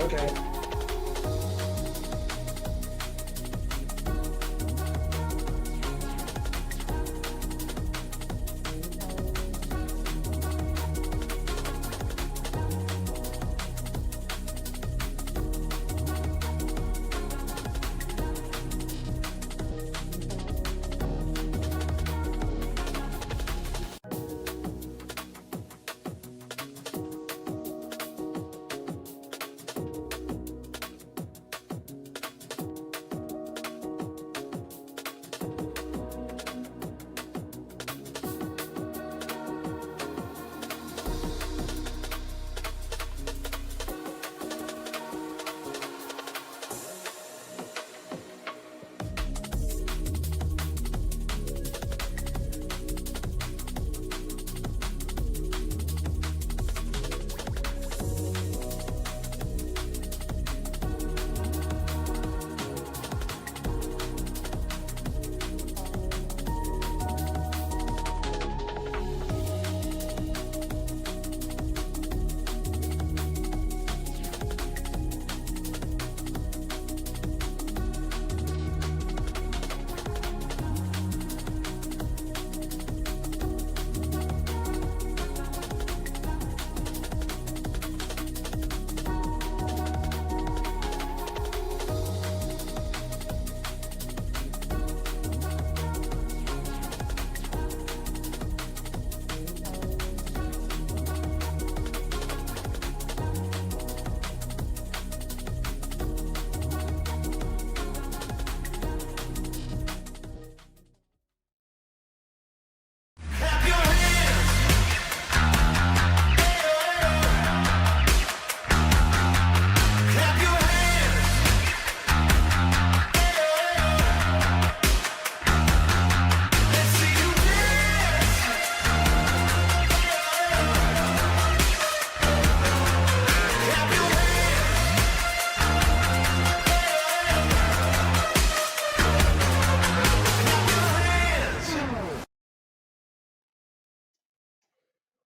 Okay.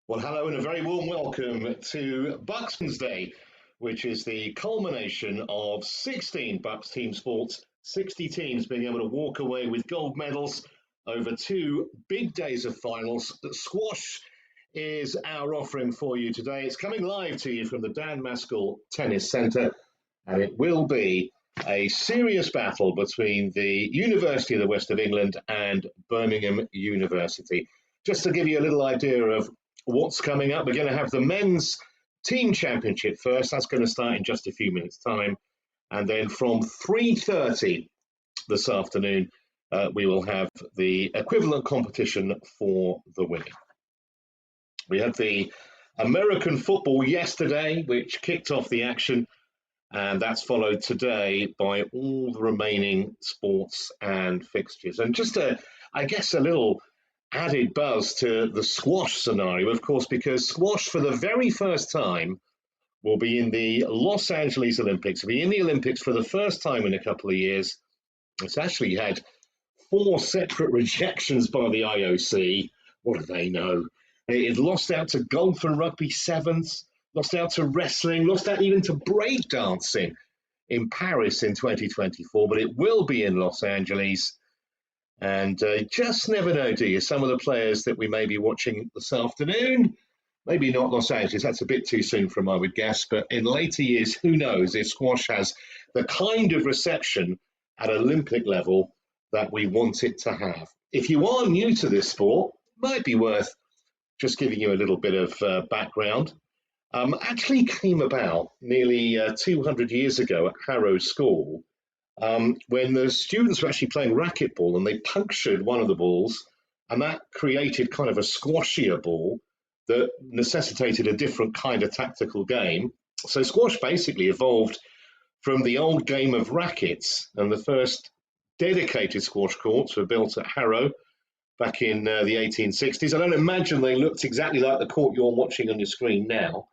Well, hello and a very warm welcome to BUCS Wednesday, which is the culmination of 16 BUCS team sports, 60 teams being able to walk away with gold medals over 2 big days of finals. Squash is our offering for you today. It's coming live to you from the Dan Maskell Tennis Centre, and it will be a serious battle between the University of the West of England and Birmingham University. Just to give you a little idea of what's coming up, we're going to have the men's team championship first. That's going to start in just a few minutes' time. And then from 3:30 this afternoon, we will have the equivalent competition for the women. We had the American football yesterday, which kicked off the action, and that's followed today by all the remaining sports and fixtures. And just I guess a little added buzz to the squash scenario, of course, because squash for the very first time will be in the Los Angeles Olympics. It'll be in the Olympics for the first time in a couple of years. It's actually had 4 separate rejections by the IOC. What do they know? It lost out to golf and rugby sevens, lost out to wrestling, lost out even to breakdancing in Paris in 2024, but it will be in Los Angeles. And just never know, do you? Some of the players that we may be watching this afternoon, maybe not Los Angeles, that's a bit too soon for 'em, I would guess. But in later years, who knows if squash has the kind of reception at Olympic level that we want it to have. If you are new to this sport, it might be worth just giving you a little bit of background. Actually came about nearly 200 years ago at Harrow School, when the students were actually playing racquetball and they punctured one of the balls, and that created kind of a squashier ball that necessitated a different kind of tactical game. So squash basically evolved from the old game of rackets, and the first dedicated squash courts were built at Harrow back in the 1860s. I don't imagine they looked exactly like the court you're watching on your screen now.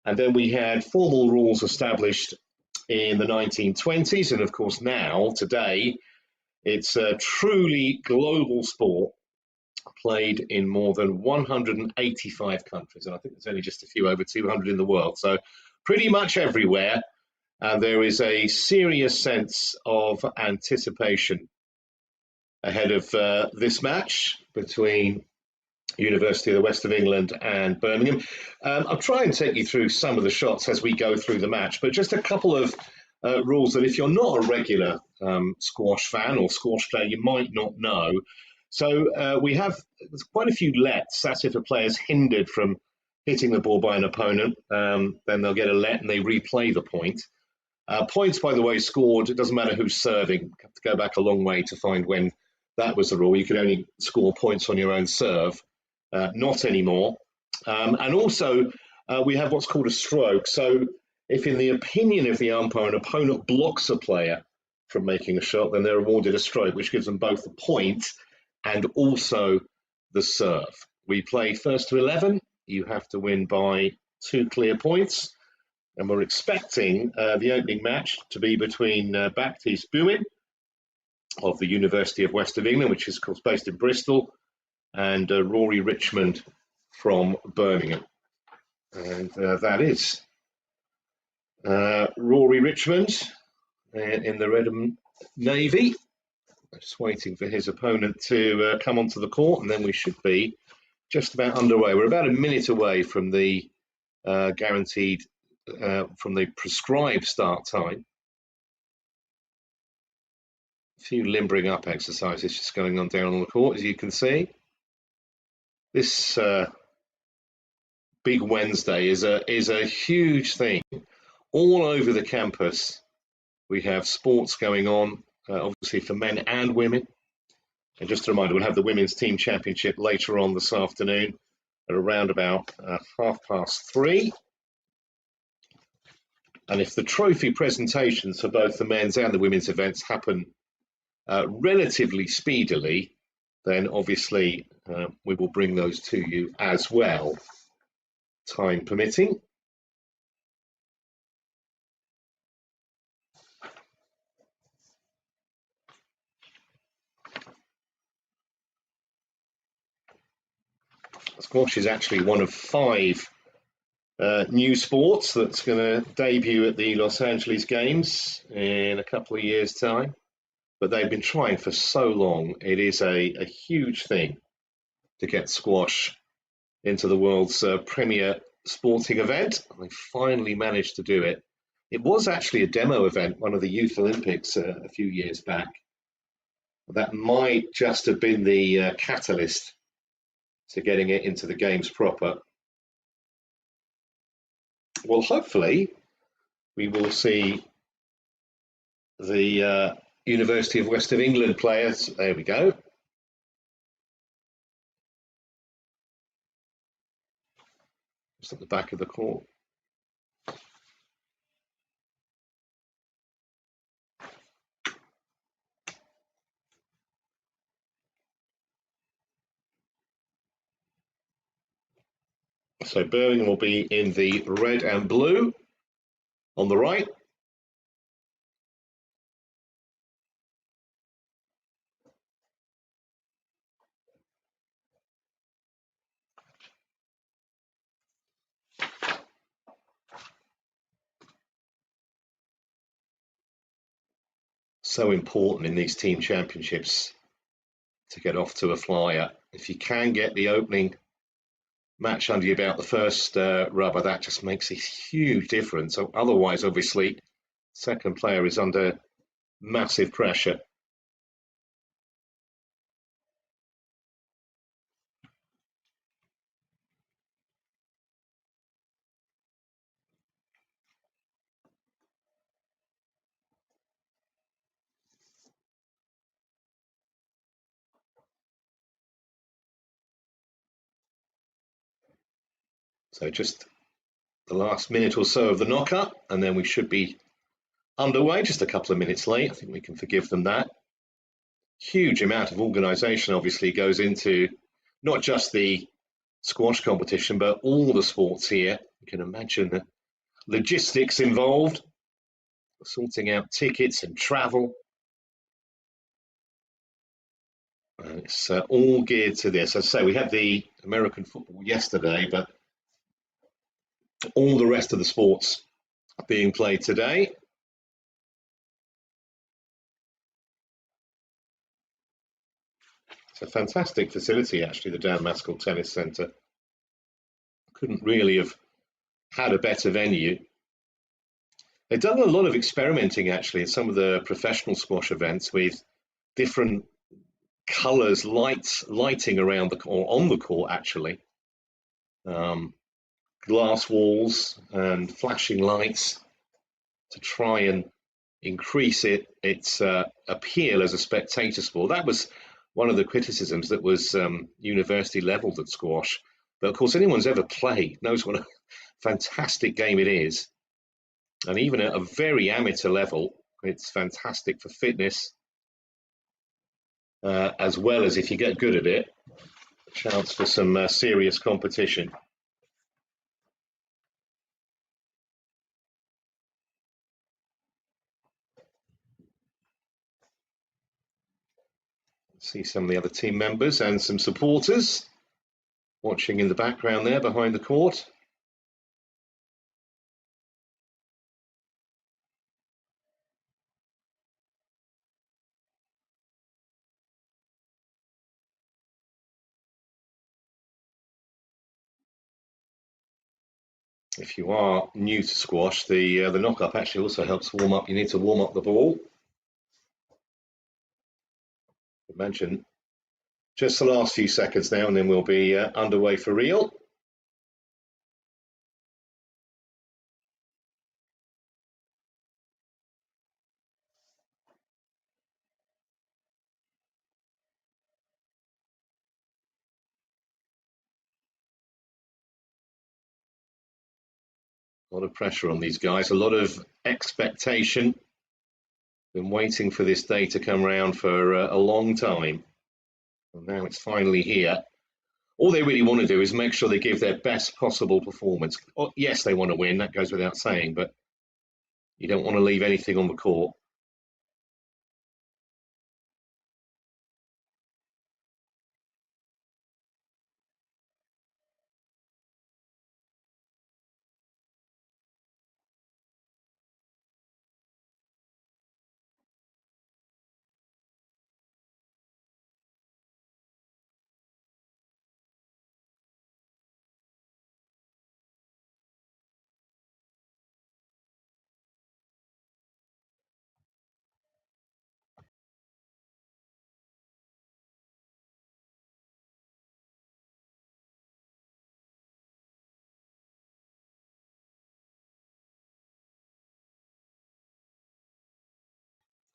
And then we had formal rules established in the 1920s, and of course now, today, it's a truly global sport played in more than 185 countries, and I think there's only just a few over 200 in the world, so pretty much everywhere. and there is a serious sense of anticipation ahead of this match between University of the West of England and Birmingham. I'll try and take you through some of the shots as we go through the match, but just a couple of rules that if you're not a regular squash fan or squash player, you might not know. So we have quite a few lets. That's if a player's hindered from hitting the ball by an opponent, then they'll get a let and they replay the point. Points, by the way, scored, it doesn't matter who's serving. You have to go back a long way to find when that was the rule. You could only score points on your own serve, not anymore. And also, we have what's called a stroke. So if in the opinion of the umpire, an opponent blocks a player from making a shot, then they're awarded a stroke, which gives them both the point and also the serve. We play first to 11. You have to win by 2 clear points. And we're expecting the opening match to be between Baptiste Bowen of the University of West of England, which is of course based in Bristol, and Rory Richmond from Birmingham. And that is Rory Richmond in the red and navy. Just waiting for his opponent to come onto the court, and then we should be just about underway. We're about a minute away from the guaranteed, from the prescribed start time. A few limbering up exercises just going on down on the court, as you can see. This Big Wednesday is a huge thing. All over the campus, we have sports going on, obviously for men and women. And just a reminder, we'll have the Women's Team Championship later on this afternoon at around about 3:30. And if the trophy presentations for both the men's and the women's events happen relatively speedily, then obviously we will bring those to you as well, time permitting. Squash is actually one of 5 new sports that's going to debut at the Los Angeles Games in a couple of years' time. But they've been trying for so long. It is a huge thing to get squash into the world's premier sporting event. They finally managed to do it. It was actually a demo event, one of the Youth Olympics a few years back. That might just have been the catalyst to getting it into the games proper. Well, hopefully we will see the University of West of England players. There we go. Just at the back of the court. So Birmingham will be in the red and blue on the right. So important in these team championships to get off to a flyer. If you can get the opening match under your belt, the first rubber, that just makes a huge difference. So otherwise, obviously, second player is under massive pressure. So just the last minute or so of the knock-up, and then we should be underway. Just a couple of minutes late. I think we can forgive them that. Huge amount of organisation obviously goes into not just the squash competition, but all the sports here. You can imagine the logistics involved, sorting out tickets and travel. It's all geared to this. As I say, we had the American football yesterday, but all the rest of the sports are being played today. It's a fantastic facility, actually, the Dan Maskell Tennis Centre. Couldn't really have had a better venue. They've done a lot of experimenting, actually, in some of the professional squash events with different colours, lighting around the or on the court, actually. Glass walls and flashing lights to try and increase its appeal as a spectator sport. That was one of the criticisms that was university levelled at squash. But of course, anyone who's ever played knows what a fantastic game it is. And even at a very amateur level, it's fantastic for fitness, as well as, if you get good at it, a chance for some serious competition. See some of the other team members and some supporters watching in the background there behind the court. If you are new to squash, the knock-up actually also helps warm up. You need to warm up the ball. Imagine just the last few seconds now, and then we'll be underway for real. A lot of pressure on these guys, a lot of expectation. Been waiting for this day to come around for a long time. And now it's finally here. All they really want to do is make sure they give their best possible performance. Oh, yes, they want to win, that goes without saying, but you don't want to leave anything on the court.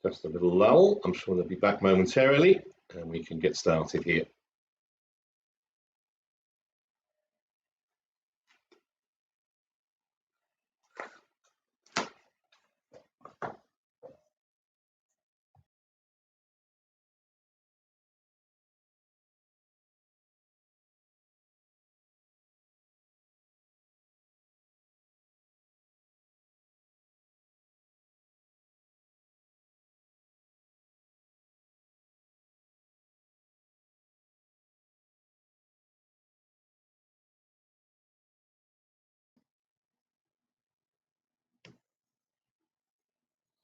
Just a little lull. I'm sure they'll be back momentarily and we can get started here.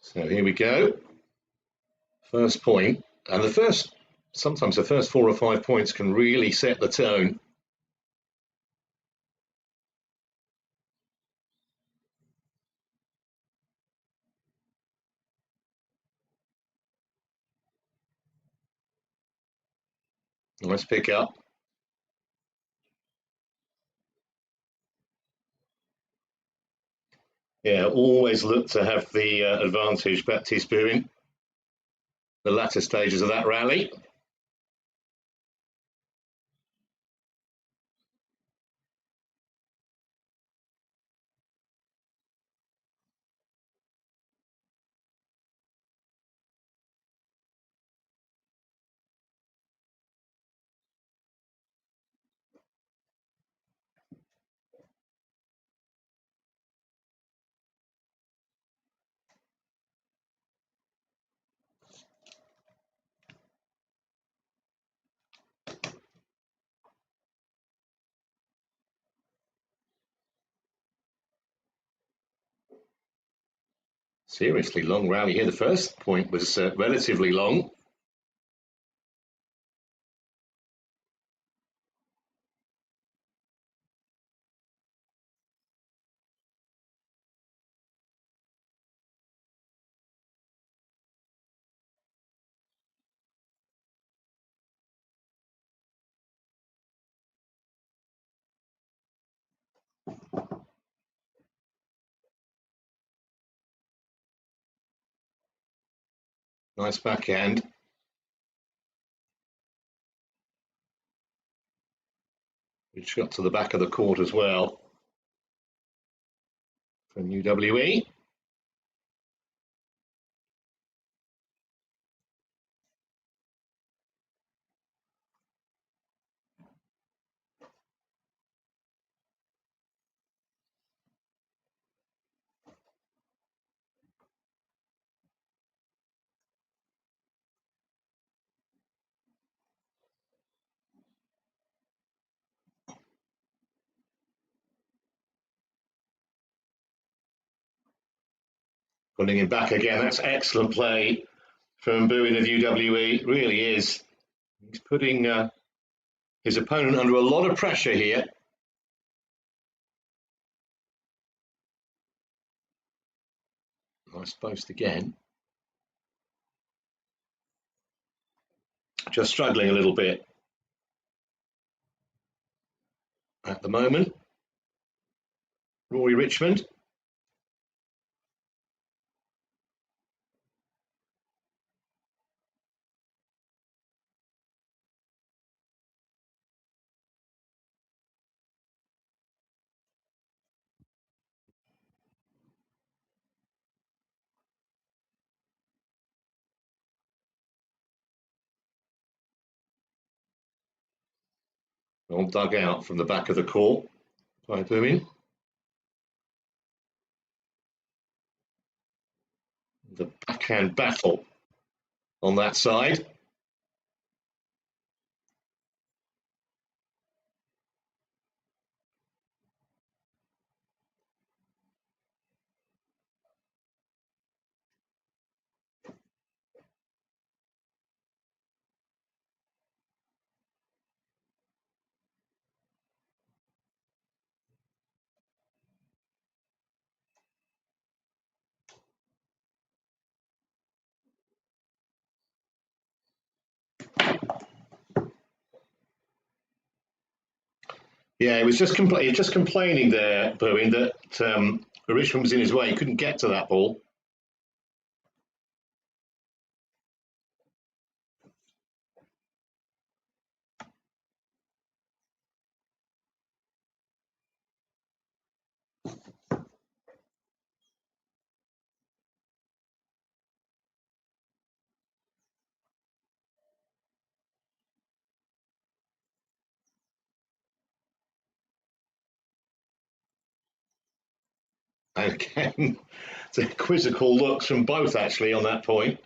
So here we go. First point, and sometimes the first 4 or 5 points can really set the tone. Nice pick up. Yeah, always look to have the advantage, Baptiste Bowen. The latter stages of that rally. Seriously long rally here. The first point was relatively long. Nice backhand. Which got to the back of the court as well from UWE. Putting him back again. That's excellent play from Bowen of UWE. Really is. He's putting his opponent under a lot of pressure here. Nice post again. Just struggling a little bit at the moment. Rory Richmond. All dug out from the back of the court by Bowen. The backhand battle on that side. Yeah, he was just complaining there, Bowen, that Richmond was in his way. He couldn't get to that ball. And again, the quizzical looks from both actually on that point.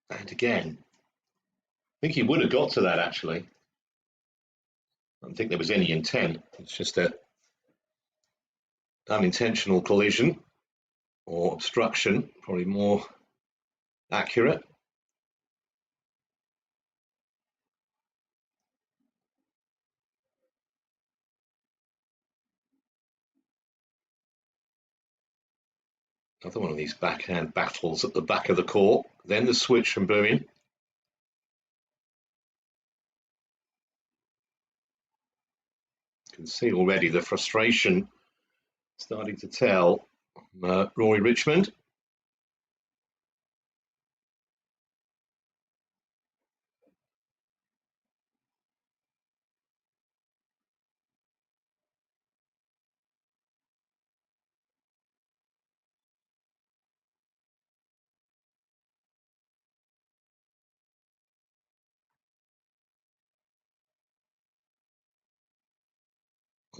And again, I think he would have got to that actually. I don't think there was any intent. It's just a unintentional collision or obstruction, probably more accurate. Another one of these backhand battles at the back of the court. Then the switch from Bowen. You can see already the frustration starting to tell Rory Richmond.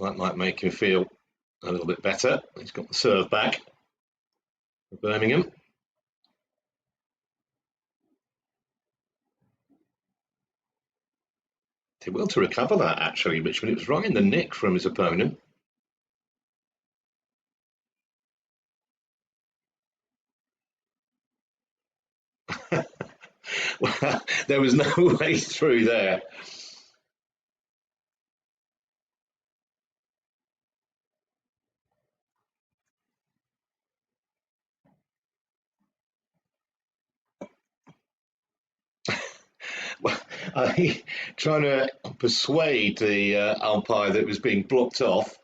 That might make him feel a little bit better. He's got the serve back for Birmingham. Did well to recover that actually, Richmond. It was right in the nick from his opponent. Well, there was no way through there. trying to persuade the umpire that it was being blocked off,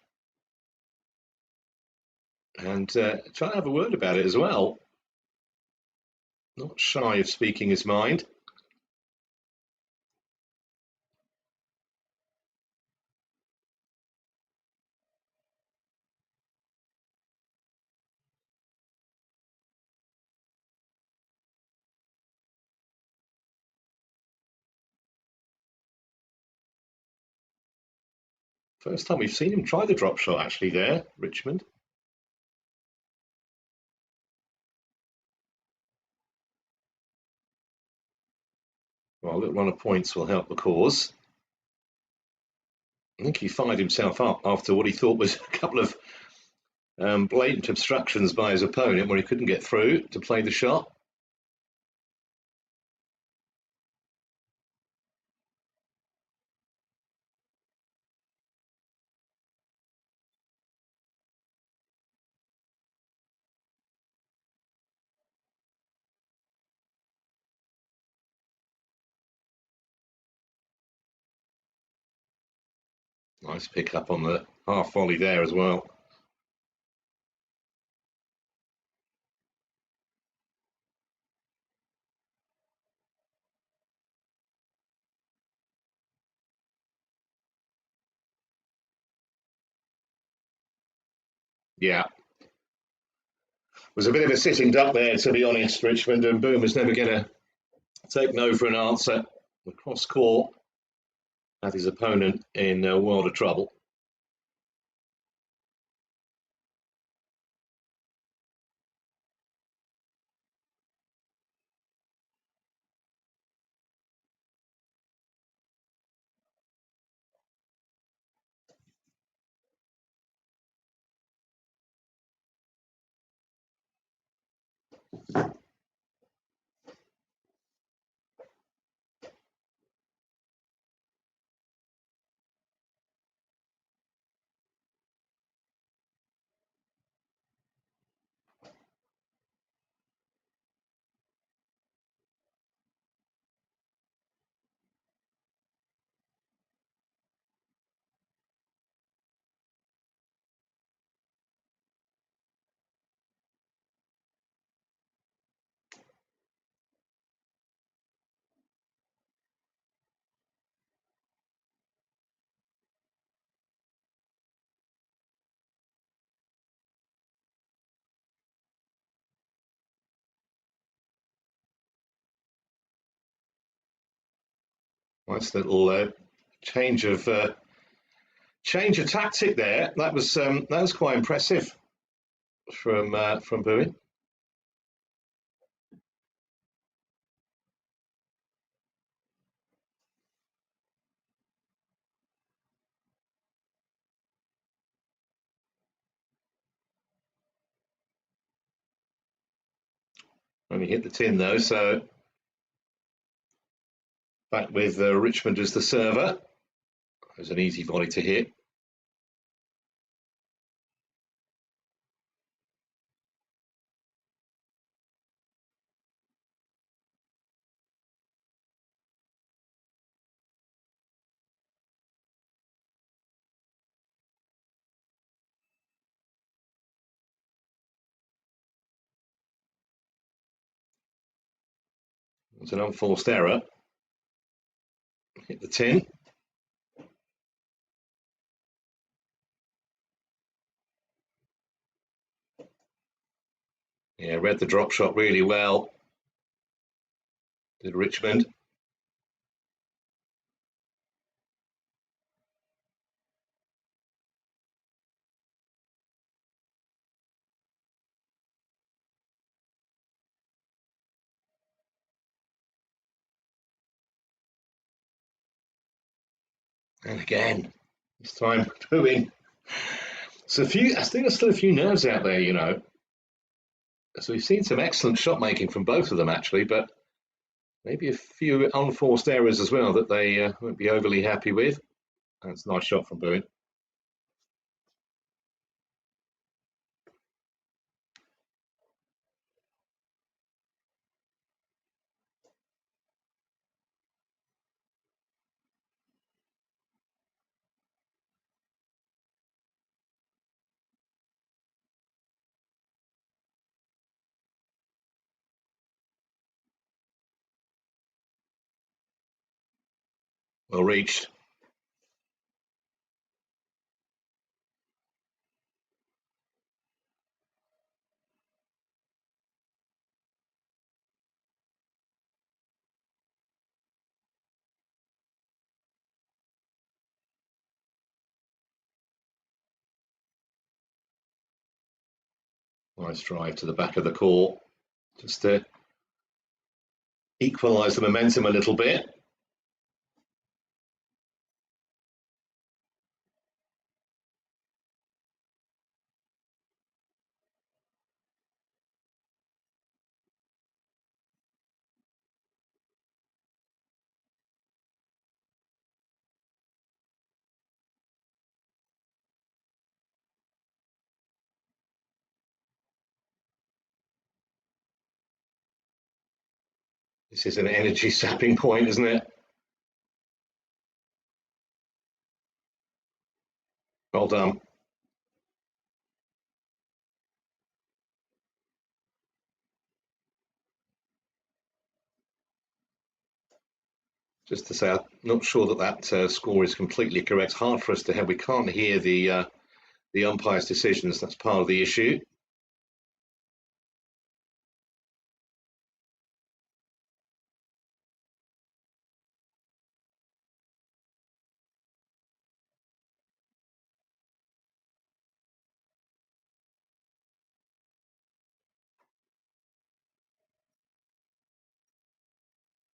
and trying to have a word about it as well. Not shy of speaking his mind. First time we've seen him try the drop shot actually there, Richmond. Well, a little run of points will help the cause. I think he fired himself up after what he thought was a couple of blatant obstructions by his opponent where he couldn't get through to play the shot. Nice pick up on the half volley there as well. Yeah. Was a bit of a sitting duck there, to be honest, Richmond, and Bowen was never going to take no for an answer. The cross court had his opponent in a world of trouble. Nice little change of tactic there. That was quite impressive from Bowen. Only hit the tin though, so back with Richmond as the server. It was an easy volley to hit. It was an unforced error. Hit the tin. Yeah, read the drop shot really well. Did Richmond. And again, this time Bowen. So I think there's still a few nerves out there, you know. So we've seen some excellent shot making from both of them actually, but maybe a few unforced errors as well that they won't be overly happy with. That's a nice shot from Bowen. Well reached. Nice drive to the back of the court, just to equalise the momentum a little bit. This is an energy sapping point, isn't it? Well done. Just to say, I'm not sure that score is completely correct. Hard for us to have. We can't hear the umpire's decisions. That's part of the issue.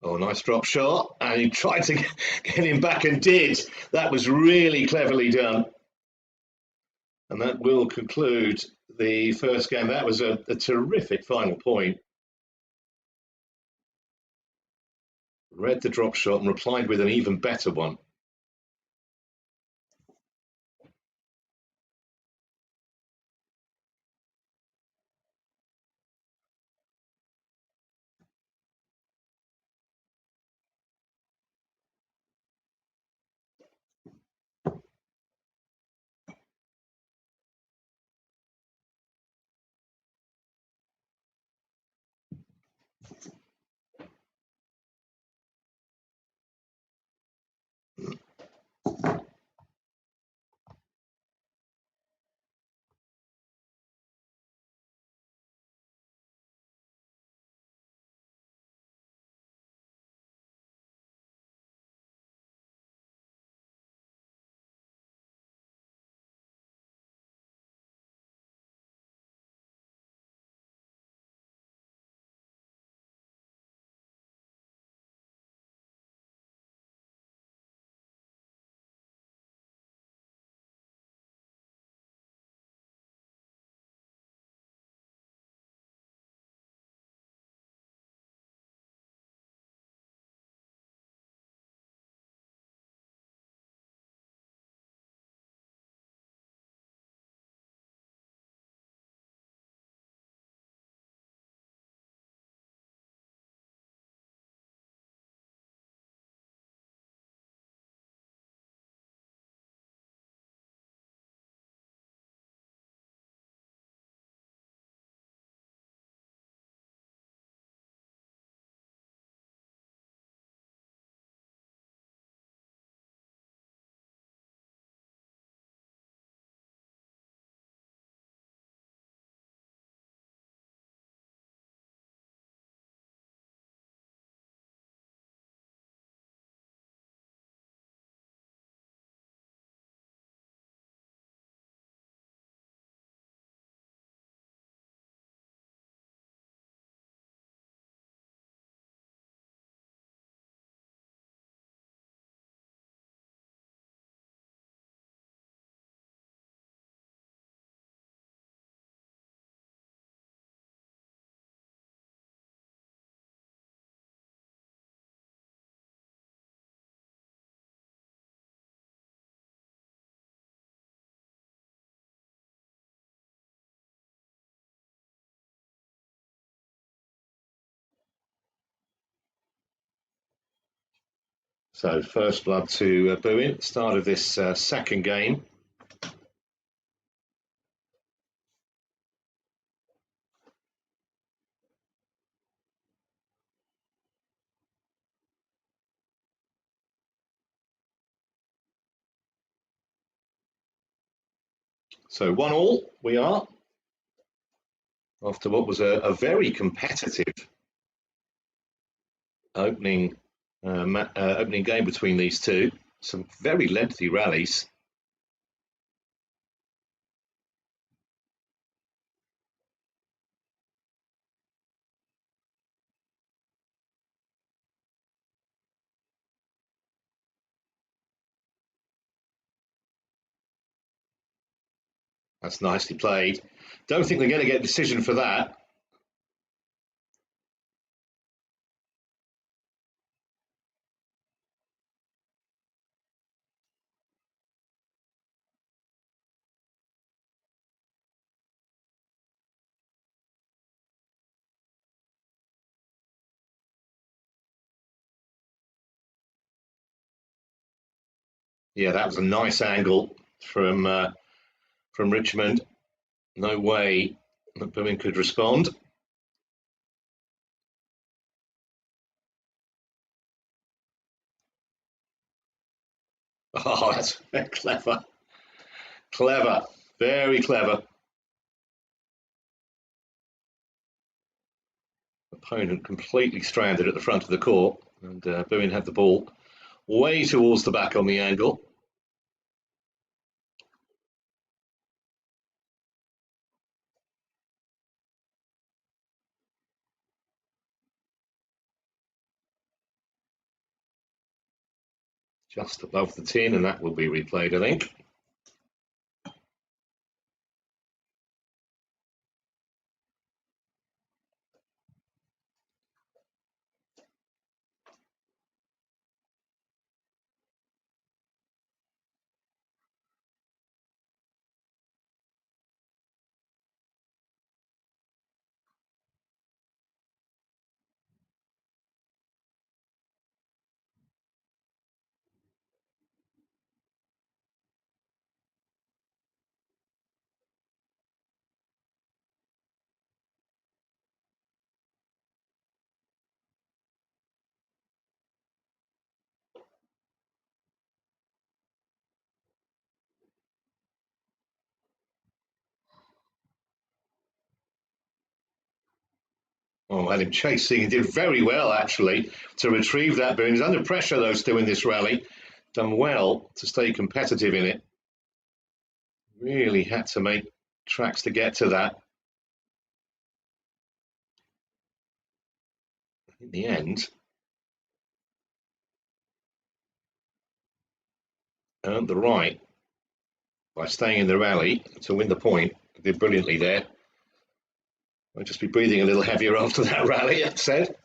Oh, nice drop shot. And he tried to get him back and did. That was really cleverly done. And that will conclude the first game. That was a terrific final point. Read the drop shot and replied with an even better one. So first blood to Bowen, start of this second game. So 1-1 we are, after what was a very competitive opening opening game between these two. Some very lengthy rallies. That's nicely played. Don't think they're going to get a decision for that. Yeah, that was a nice angle from Richmond. No way that Bowen could respond. Oh, that's clever. Clever. Very clever. Opponent completely stranded at the front of the court, and Bowen had the ball way towards the back on the angle. Just above the tin, and that will be replayed, I think. Oh, had him chasing. He did very well, actually, to retrieve that boon. He's under pressure, though, still in this rally. Done well to stay competitive in it. Really had to make tracks to get to that. In the end, earned the right by staying in the rally to win the point. Did brilliantly there. I'll just be breathing a little heavier after that rally, that said.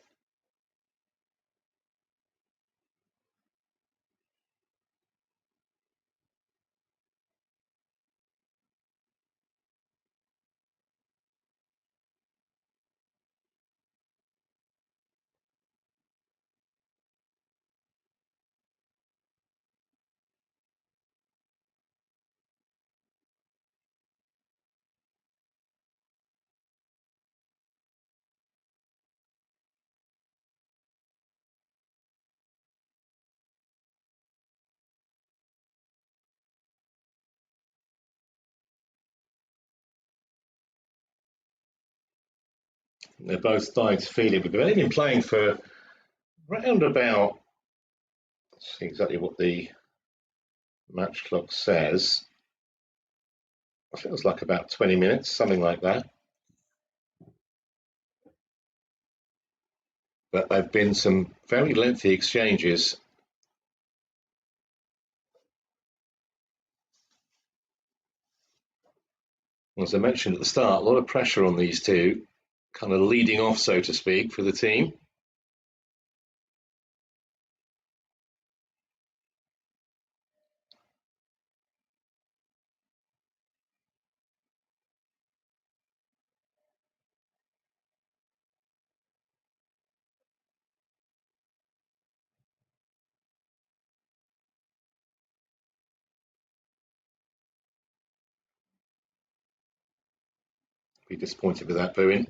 They're both starting to feel it, but they've been playing for round about, let's see exactly what the match clock says. I think it was like about 20 minutes, something like that. But there have been some very lengthy exchanges. As I mentioned at the start, a lot of pressure on these two, kind of leading off, so to speak, for the team. Be disappointed with that, Bowen.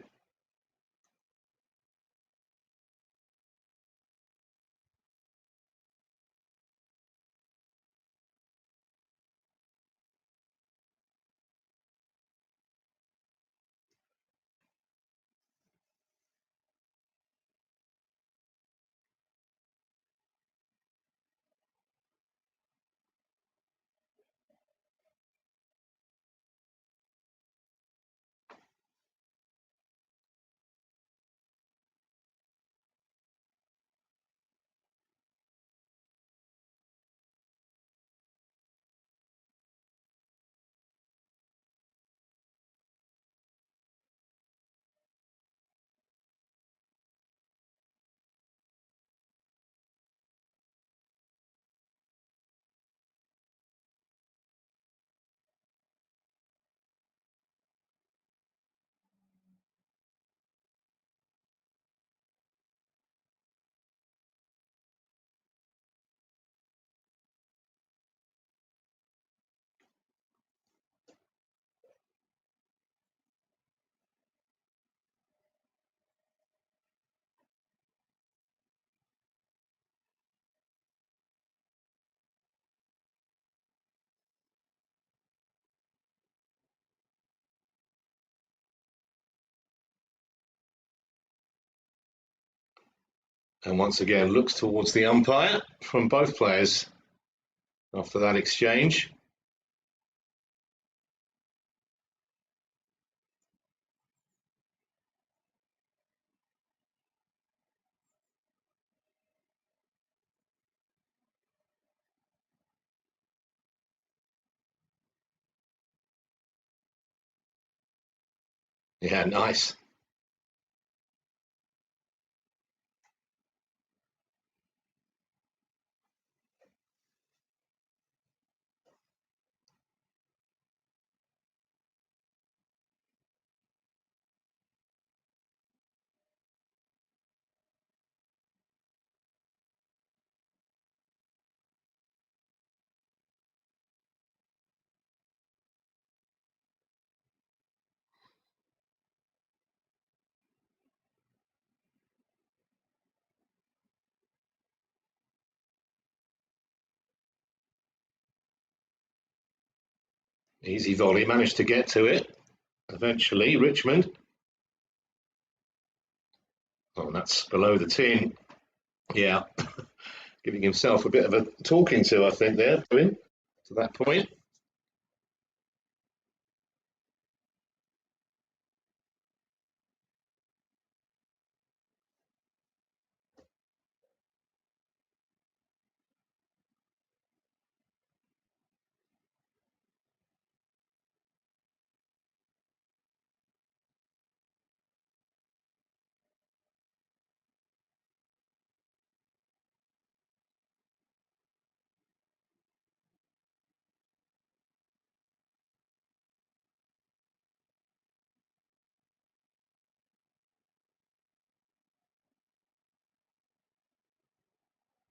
And once again looks towards the umpire from both players after that exchange. Yeah, nice. Easy volley, managed to get to it. Eventually, Richmond. Oh, that's below the tin. Yeah, giving himself a bit of a talking to, I think, there, Bowen, to that point.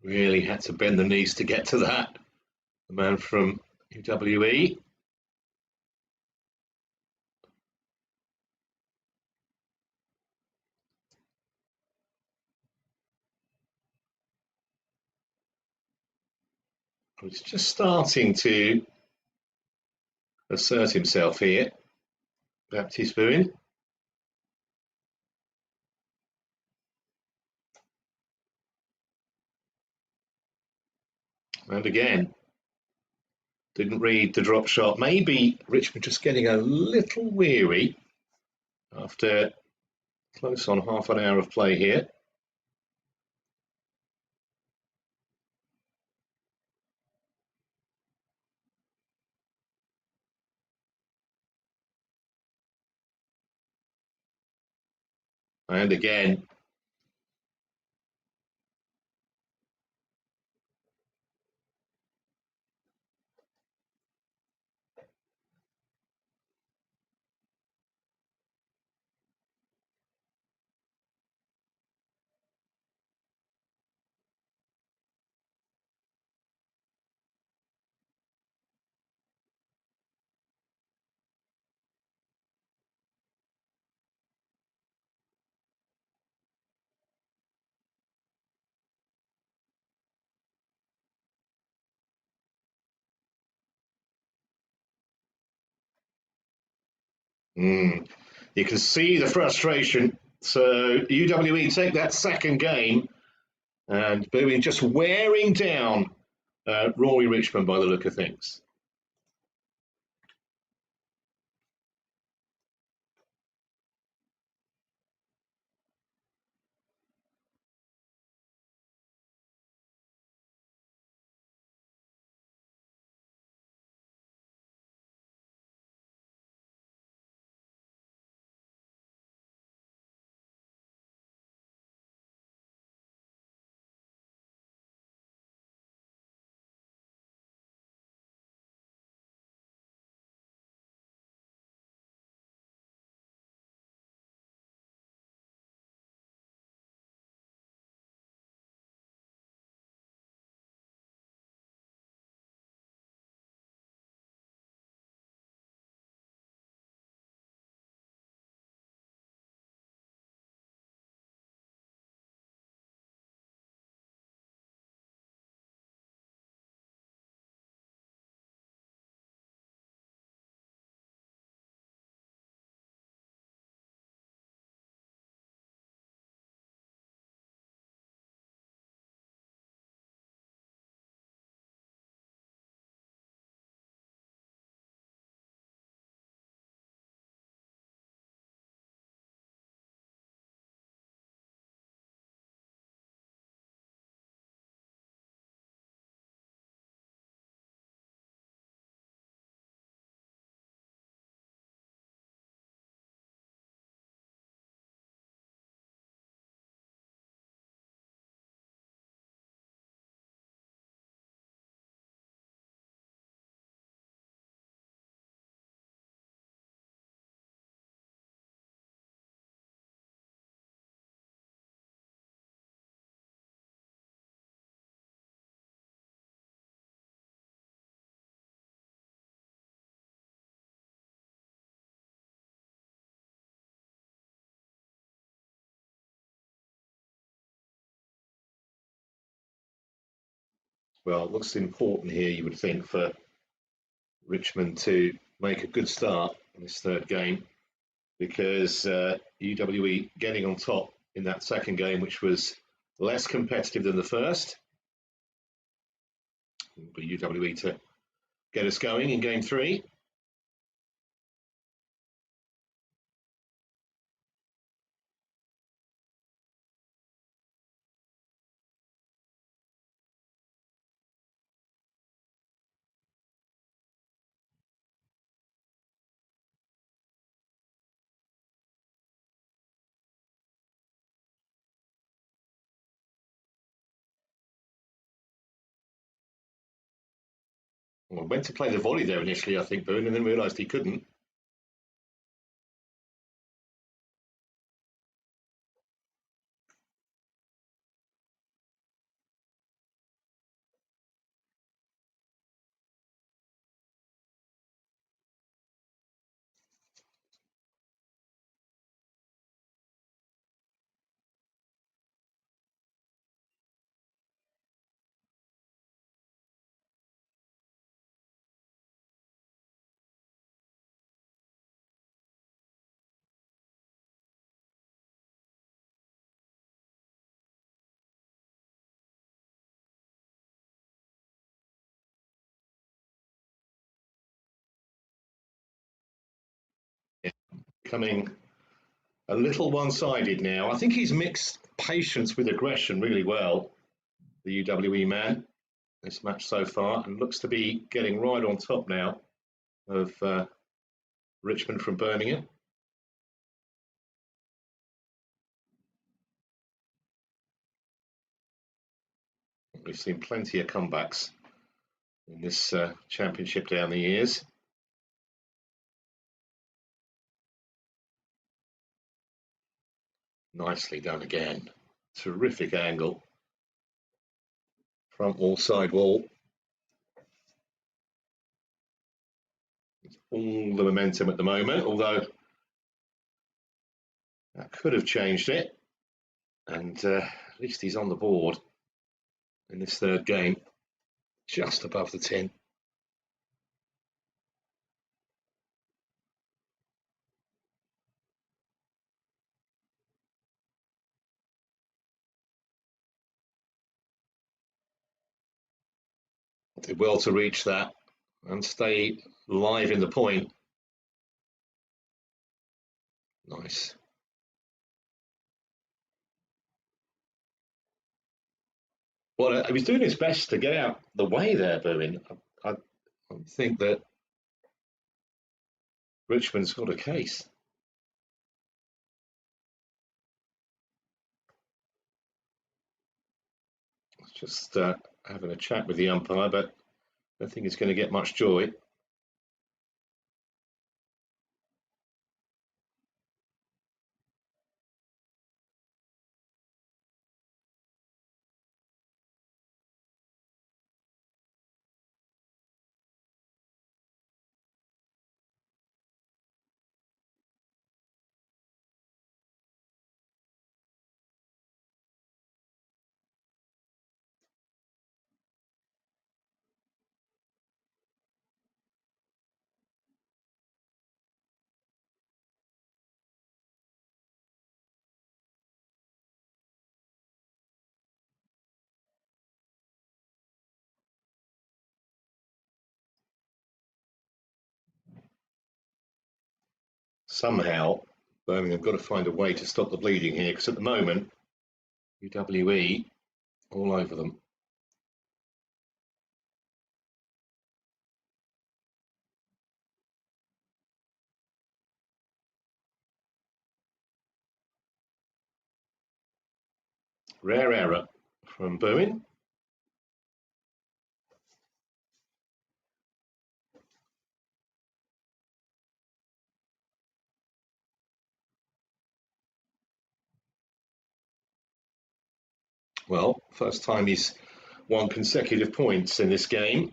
Really had to bend the knees to get to that. The man from UWE. He's just starting to assert himself here. Baptiste Bowen. And again, didn't read the drop shot. Maybe Richmond just getting a little weary after close on half an hour of play here. And again, you can see the frustration. So UWE take that second game, and Bowen just wearing down Rory Richmond by the look of things. Well, it looks important here, you would think, for Richmond to make a good start in this third game, because UWE getting on top in that second game, which was less competitive than the first. It will be UWE to get us going in game three. Well, went to play the volley there initially, I think, Bowen, and then realised he couldn't. Yeah, becoming a little one-sided now. I think he's mixed patience with aggression really well, the UWE man, this match so far, and looks to be getting right on top now of Richmond from Birmingham. We've seen plenty of comebacks in this championship down the years. Nicely done again. Terrific angle. Front wall, side wall. It's all the momentum at the moment, although that could have changed it. And at least he's on the board in this third game, just above the tin. Did well to reach that and stay live in the point. Nice. Well, he was doing his best to get out the way there, Bowen. I think that Richmond's got a case. Just having a chat with the umpire, but I don't think it's going to get much joy. Somehow, Birmingham have got to find a way to stop the bleeding here, because at the moment, UWE all over them. Rare error from Bowen. Well, first time he's won consecutive points in this game.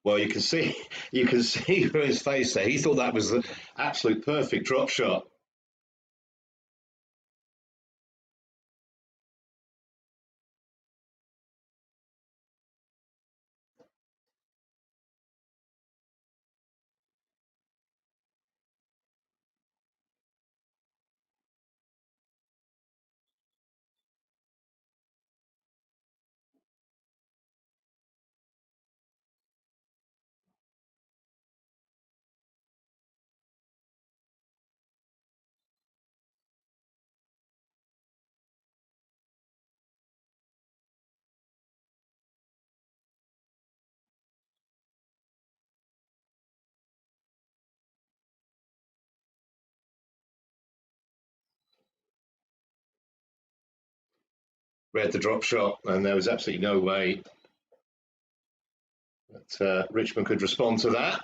Well, you can see you can see from his face there. He thought that was the absolute perfect drop shot. Read the drop shot, and there was absolutely no way that Richmond could respond to that.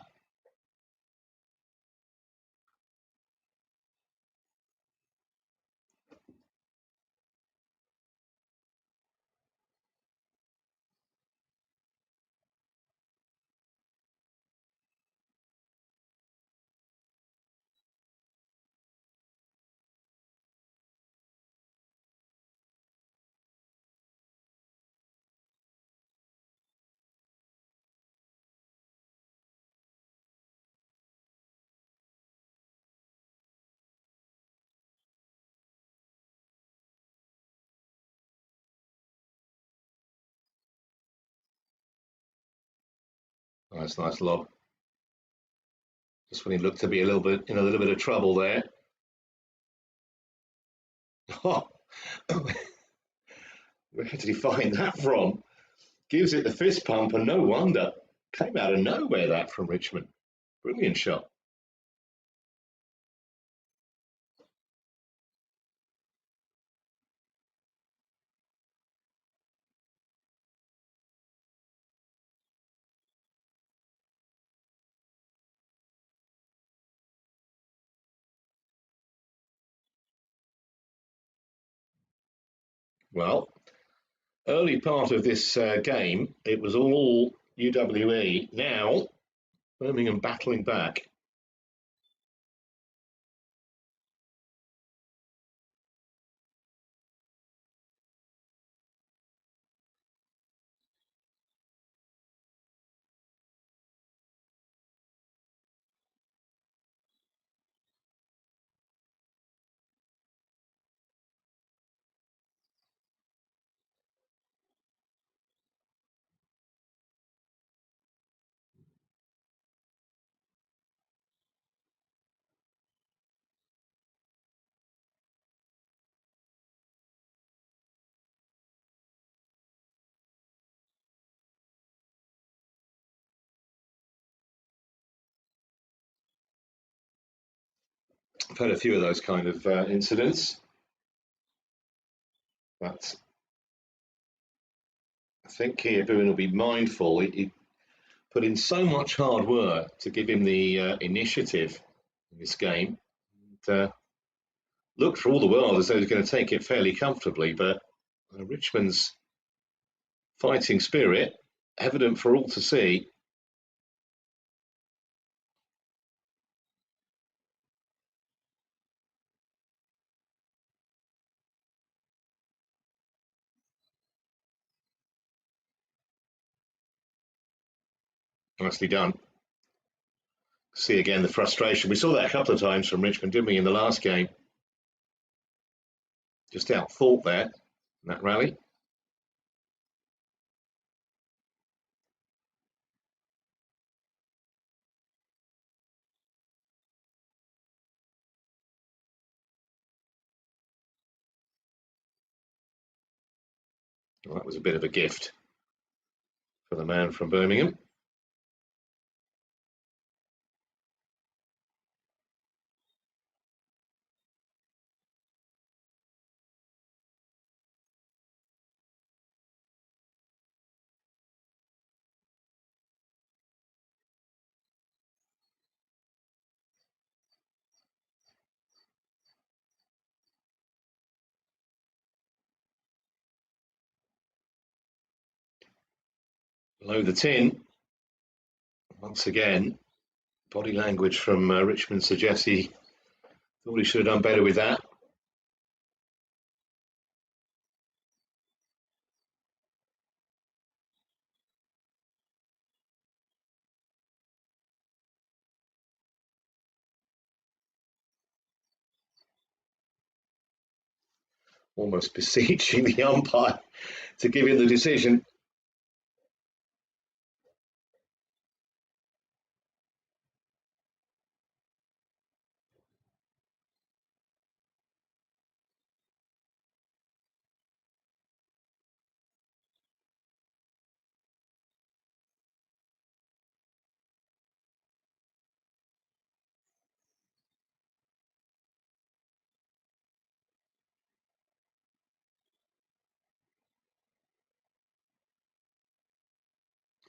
Nice lob. Just when he looked to be a little bit in a little bit of trouble there. Oh, where did he find that from? Gives it the fist pump, and no wonder. Came out of nowhere that from Richmond. Brilliant shot. Well, early part of this game, it was all UWE. Now, Birmingham battling back. I've had a few of those kind of incidents, but I think here Bowen will be mindful. He put in so much hard work to give him the initiative in this game. And, looked for all the world as though he was going to take it fairly comfortably, but Richmond's fighting spirit, evident for all to see. Nicely done. See again the frustration. We saw that a couple of times from Richmond, didn't we, in the last game? Just outthought there in that rally. Well, that was a bit of a gift for the man from Birmingham. Below the tin. Once again, body language from Richmond suggests he thought he should have done better with that. Almost beseeching the umpire to give him the decision.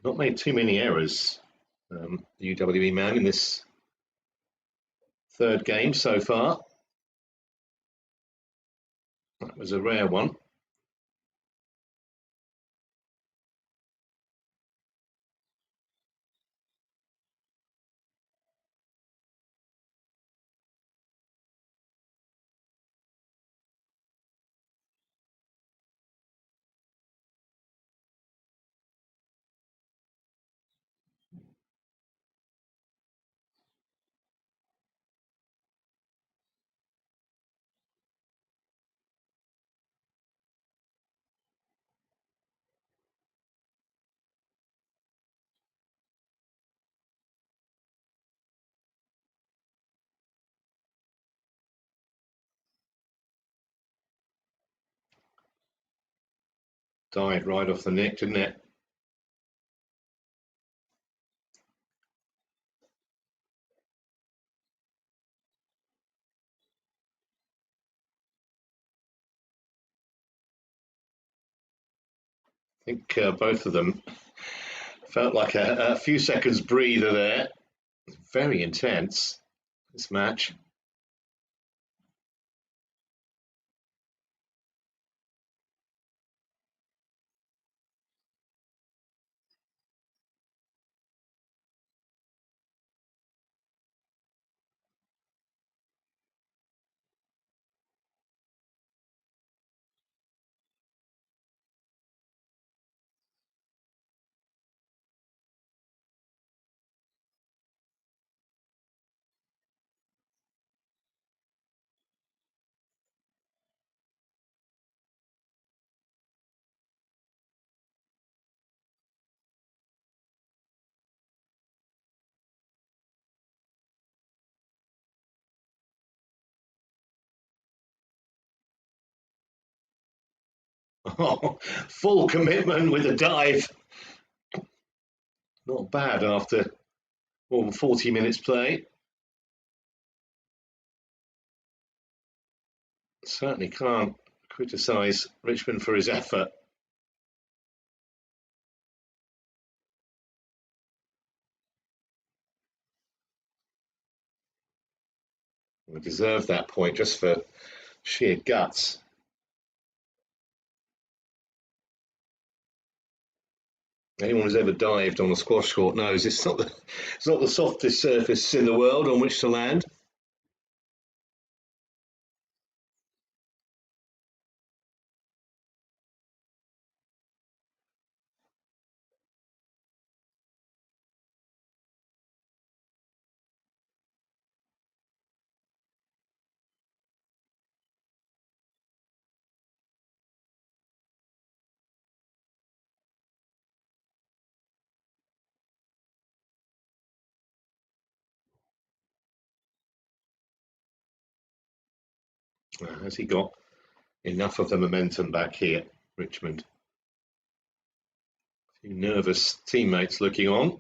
Not made too many errors, the UWE man, in this third game so far. That was a rare one. Died right off the nick, didn't it? I think both of them felt like a few seconds breather there. Very intense, this match. Oh, full commitment with a dive. Not bad after more than 40 minutes play. Certainly can't criticise Richmond for his effort. We deserve that point just for sheer guts. Anyone who's ever dived on a squash court knows it's not the softest surface in the world on which to land. Has he got enough of the momentum back here, Richmond? A few nervous teammates looking on.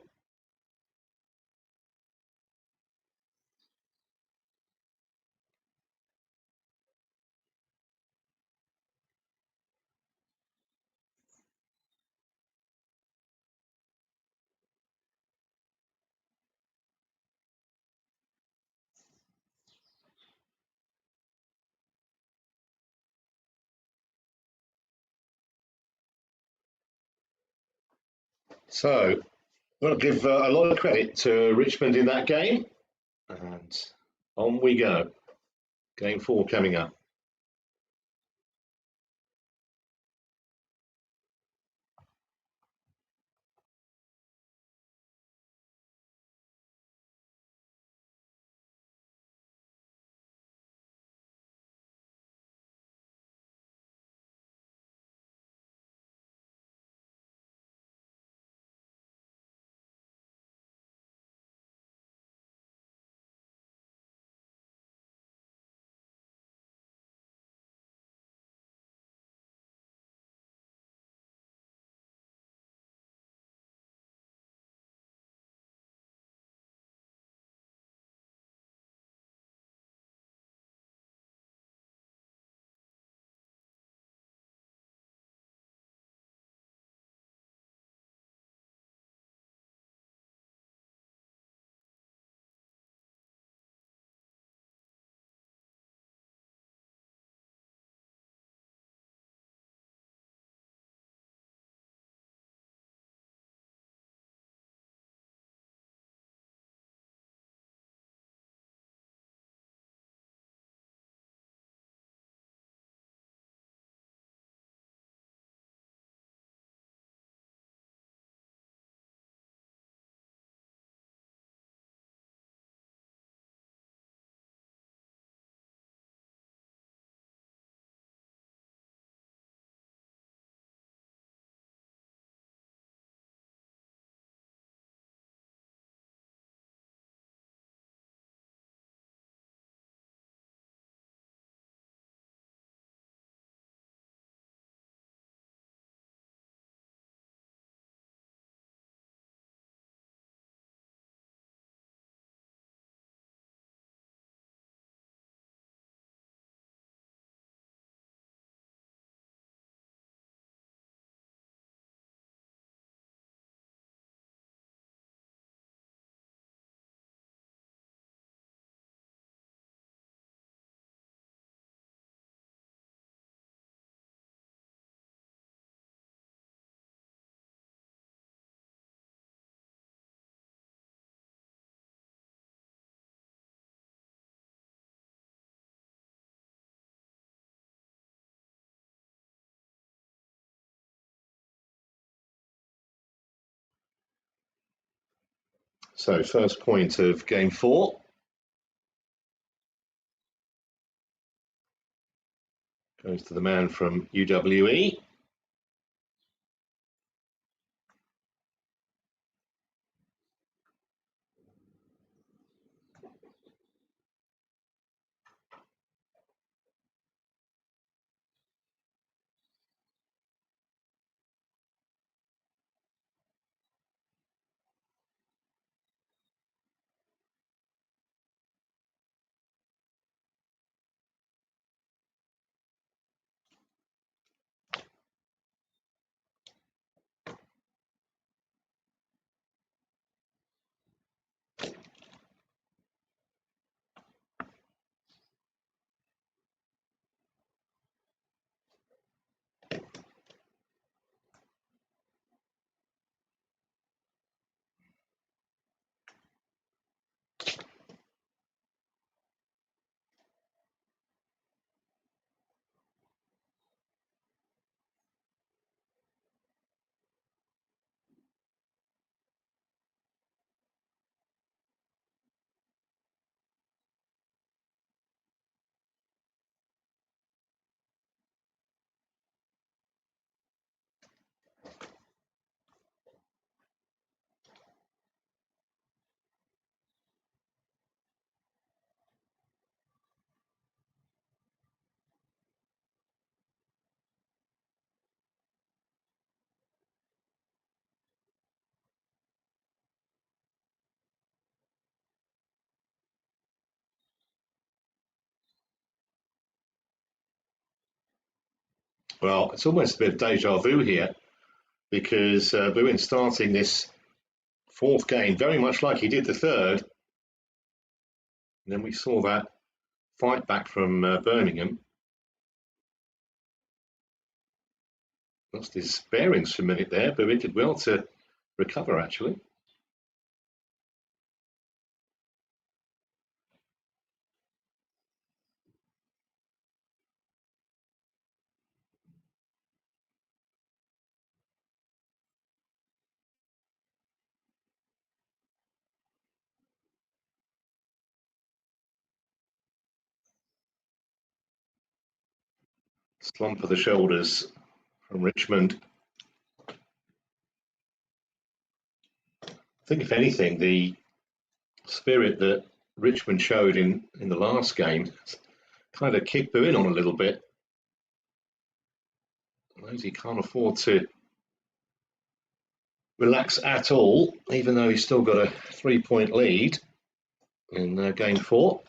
So Well, I'll give a lot of credit to Richmond in that game. And on we go. Game 4 coming up. So, first point of game 4 goes to the man from UWE. Well, it's almost a bit of deja vu here because Bowen starting this fourth game very much like he did the third. And then we saw that fight back from Birmingham. Lost his bearings for a minute there, but he did well to recover actually. Slump of the shoulders from Richmond. I think, if anything, the spirit that Richmond showed in the last game kind of kicked Bowen on a little bit. He can't afford to relax at all, even though he's still got a 3-point lead in game 4.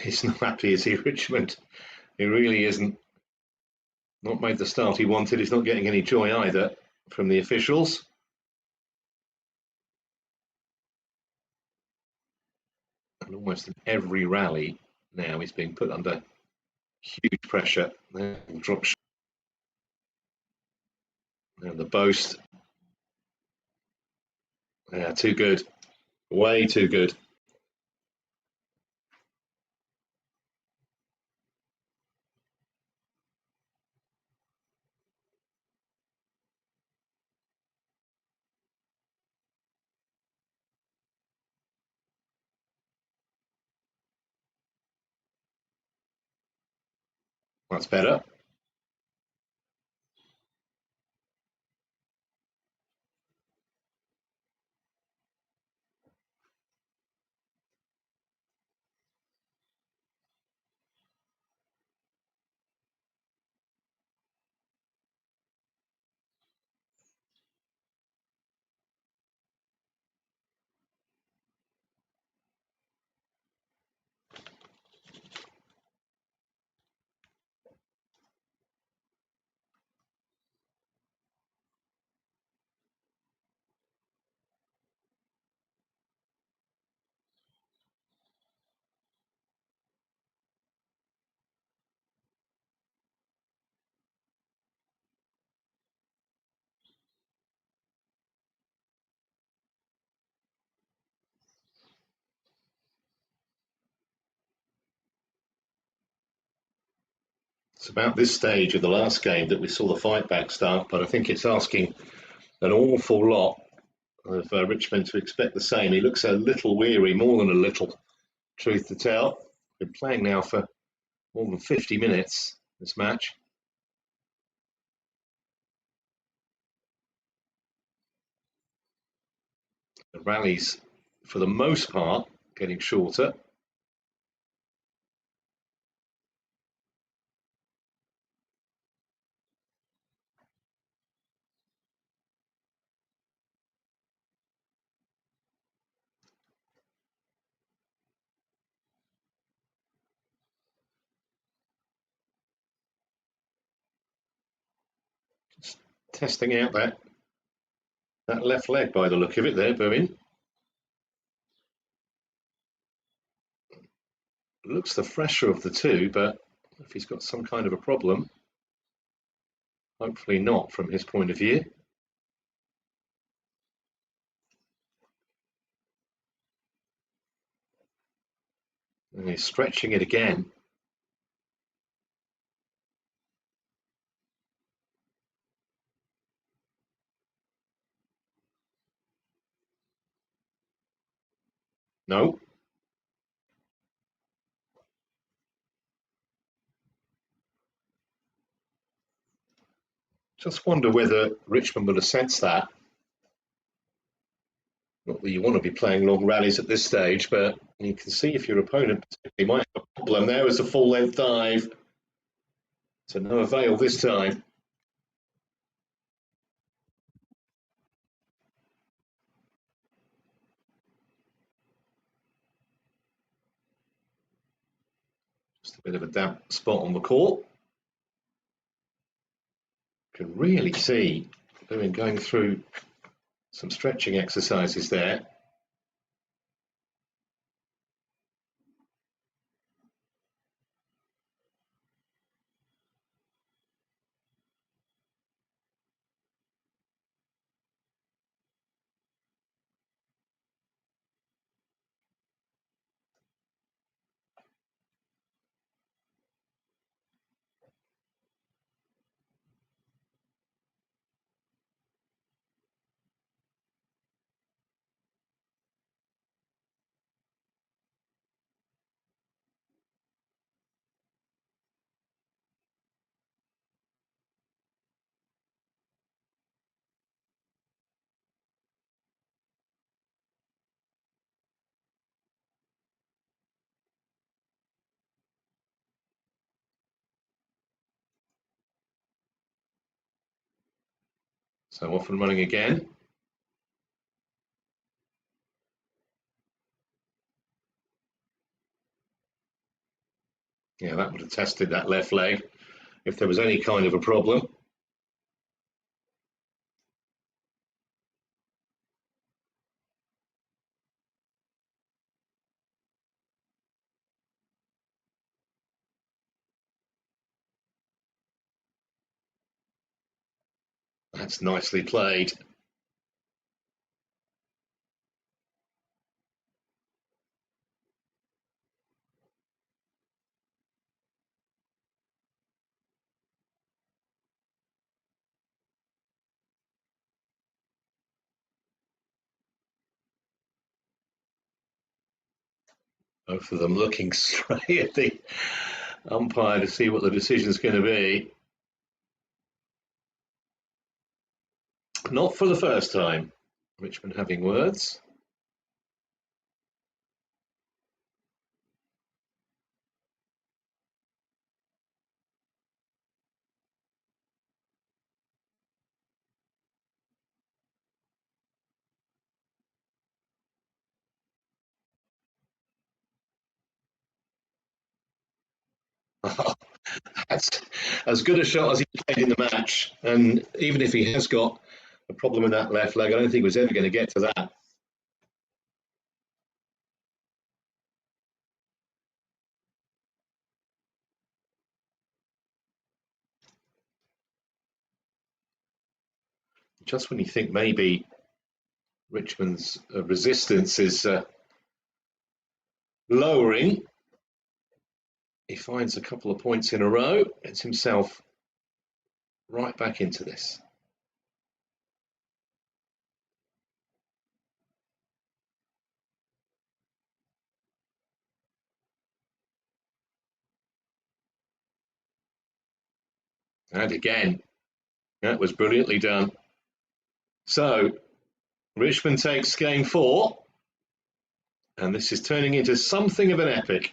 He's not happy, is he, Richmond? He really isn't. Not made the start he wanted. He's not getting any joy either from the officials. And almost in every rally now he's being put under huge pressure. Drop shot. And the boast. Yeah, too good. Way too good. That's better. It's about this stage of the last game that we saw the fight back start, but I think it's asking an awful lot of Richmond to expect the same. He looks a little weary, more than a little, truth to tell. Been playing now for more than 50 minutes, this match. The rallies, for the most part, getting shorter. Just testing out that left leg by the look of it there, Bowen. Looks the fresher of the two, but if he's got some kind of a problem, hopefully not from his point of view. And he's stretching it again. No. Just wonder whether Richmond will have sensed that. Not that you want to be playing long rallies at this stage, but you can see if your opponent might have a problem. There was a full length dive. To no avail this time. Just a bit of a damp spot on the court. You can really see Bowen going through some stretching exercises there. So off and running again. Yeah, that would have tested that left leg if there was any kind of a problem. That's nicely played. Both of them looking straight at the umpire to see what the decision's going to be. Not for the first time. Richmond having words. That's as good a shot as he played in the match. And even if he has got a problem with that left leg, I don't think he was ever going to get to that. Just when you think maybe Richmond's resistance is lowering, he finds a couple of points in a row, gets himself right back into this. And again, that was brilliantly done. So Richmond takes game 4, and this is turning into something of an epic.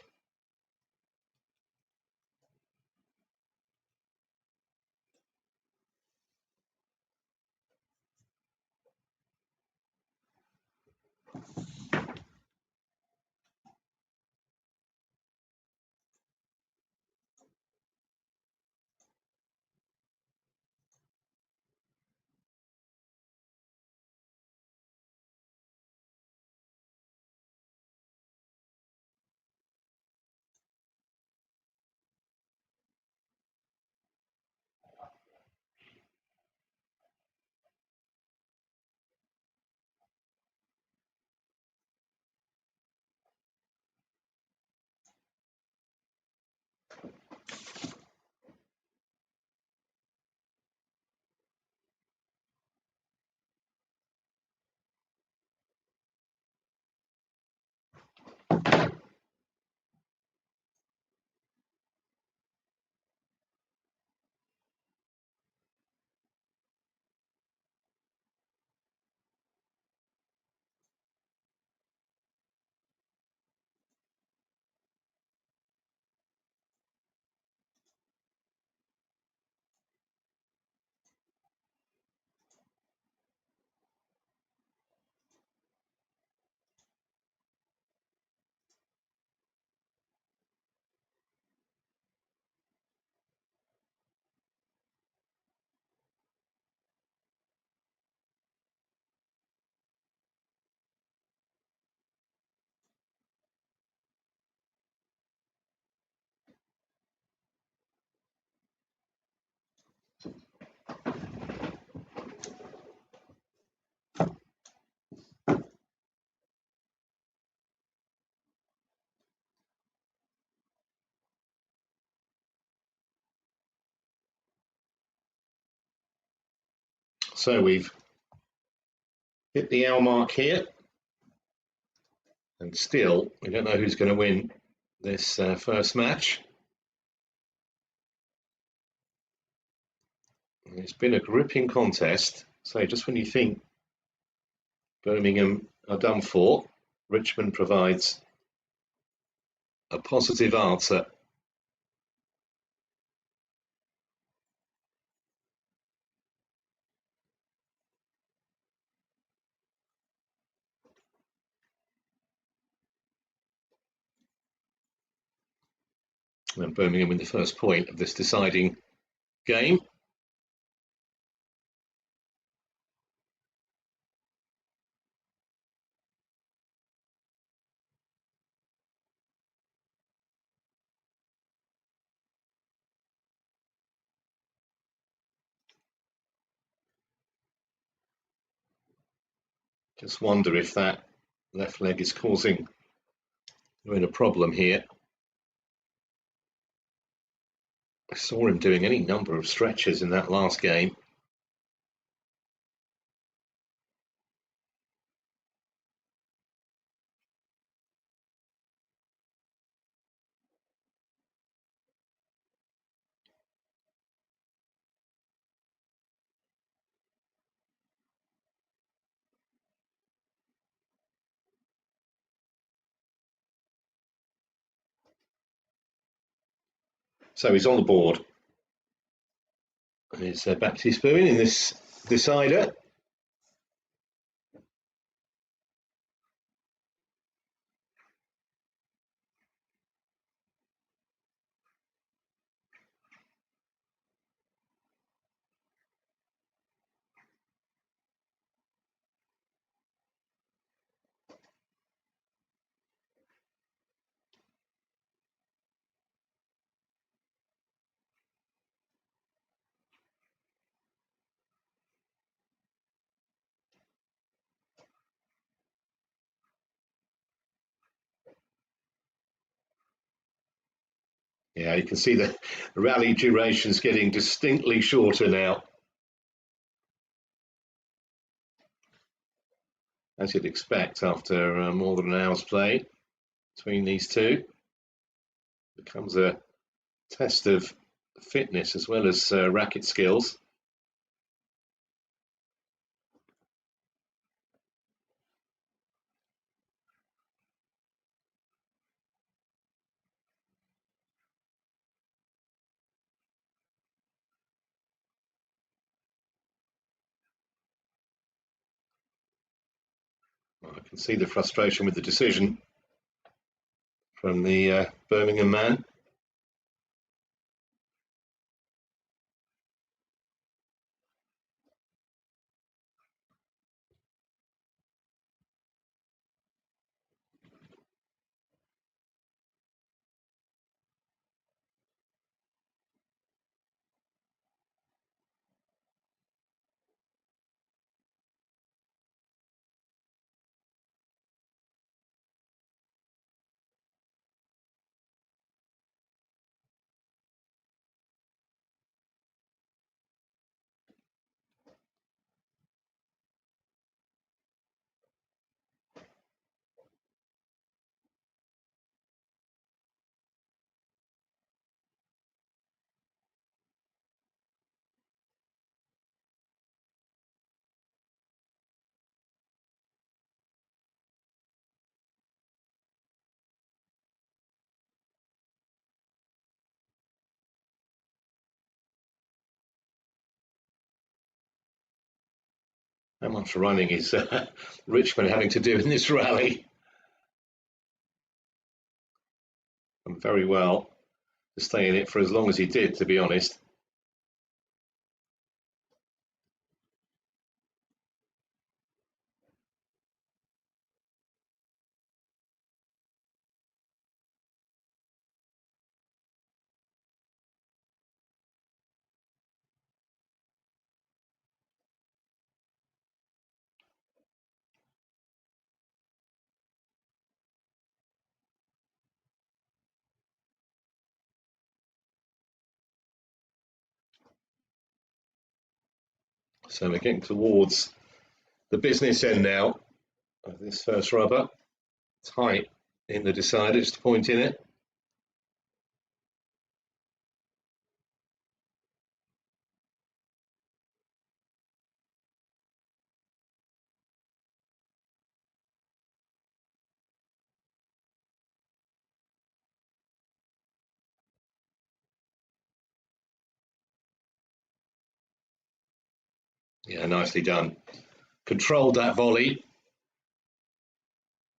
So we've hit the hour mark here, and still we don't know who's going to win this first match. It's been a gripping contest. So just when you think Birmingham are done for, Richmond provides a positive answer. And Birmingham win the first point of this deciding game. Just wonder if that left leg is causing a problem here. I saw him doing any number of stretches in that last game. So he's on the board. It's Baptiste Bowen in this decider. Yeah, you can see the rally duration's getting distinctly shorter now. As you'd expect after more than an hour's play between these two. Becomes a test of fitness as well as racket skills. I can see the frustration with the decision from the Birmingham man. How much running is Richmond having to do in this rally? And very well to stay in it for as long as he did, to be honest. So we're getting towards the business end now of this first rubber. Tight in the decider, just a point in it. Yeah, nicely done. Controlled that volley.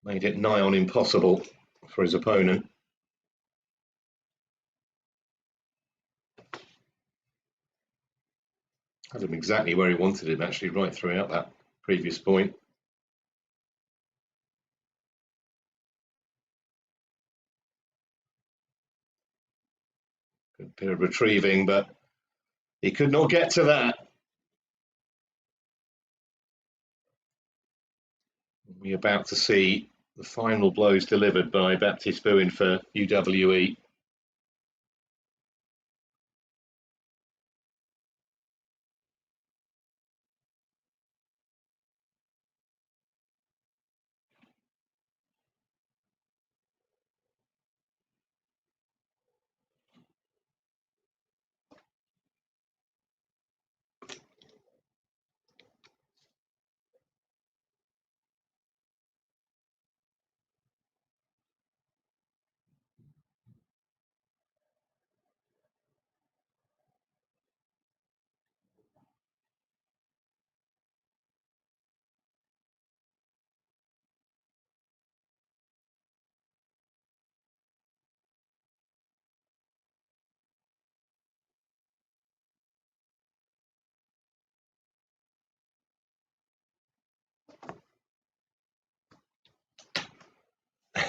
Made it nigh on impossible for his opponent. Had him exactly where he wanted him, actually, right throughout that previous point. Good bit of retrieving, but he could not get to that. We're about to see the final blows delivered by Baptiste Bowen for UWE.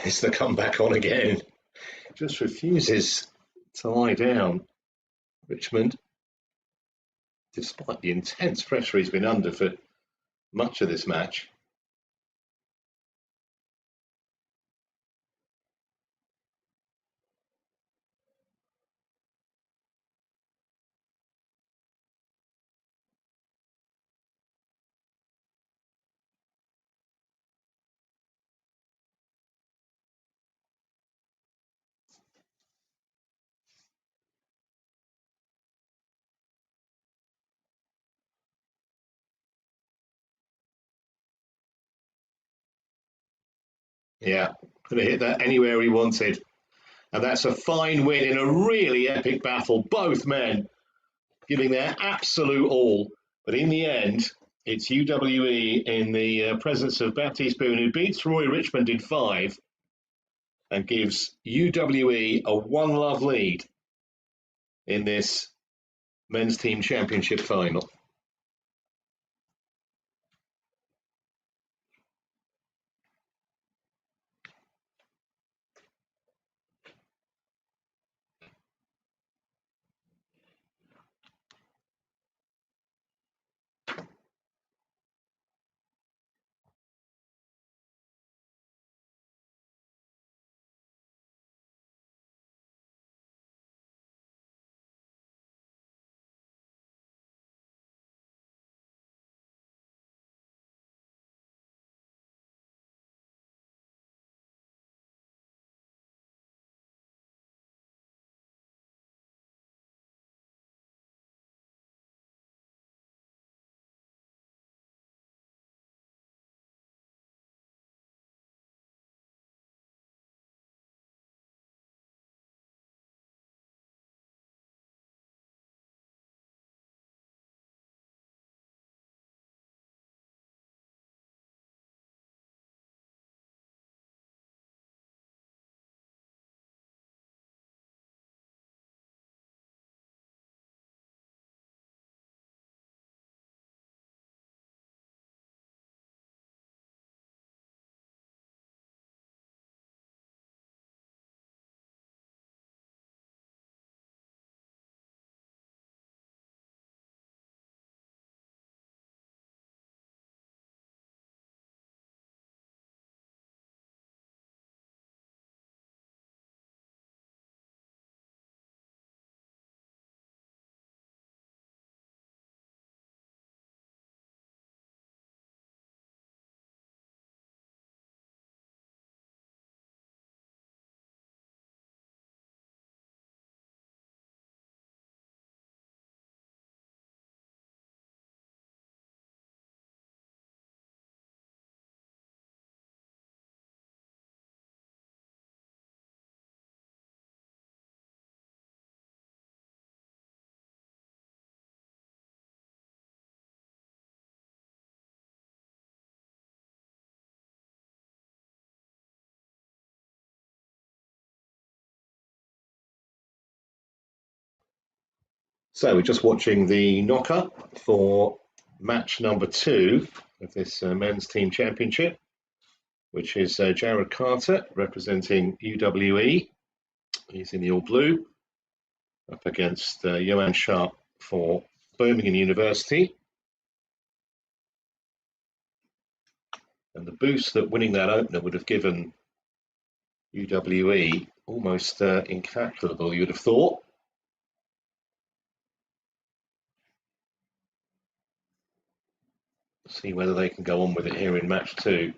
It's the comeback on again. Just refuses to lie down, Richmond, despite the intense pressure he's been under for much of this match. Yeah, could have hit that anywhere he wanted. And that's a fine win in a really epic battle. Both men giving their absolute all. But in the end, it's UWE in the presence of Baptiste Boone, who beats Roy Richmond in 5 and gives UWE a 1-love lead in this men's team championship final. So we're just watching the knock-up for match number 2 of this men's team championship, which is Jared Carter representing UWE. He's in the all blue, up against Johan Sharp for Birmingham University. And the boost that winning that opener would have given UWE almost incalculable, you'd have thought. See whether they can go on with it here in match 2.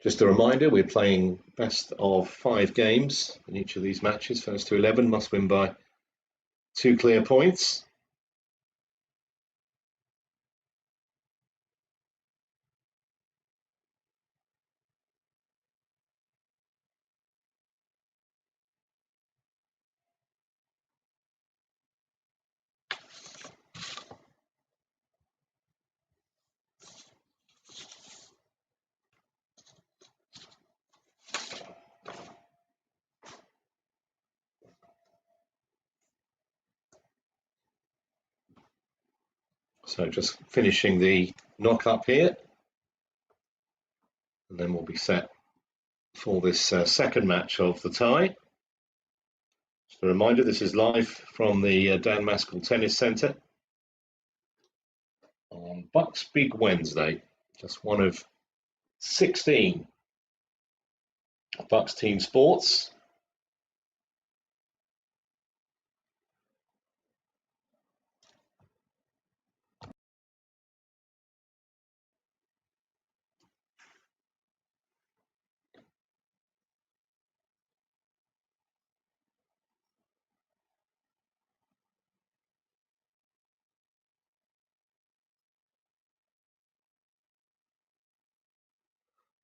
Just a reminder, we're playing best of 5 games in each of these matches. First to 11 must win by 2 clear points. So just finishing the knock-up here, and then we'll be set for this second match of the tie. Just a reminder, this is live from the Dan Maskell Tennis Centre on BUCS Big Wednesday. Just one of 16 BUCS team sports.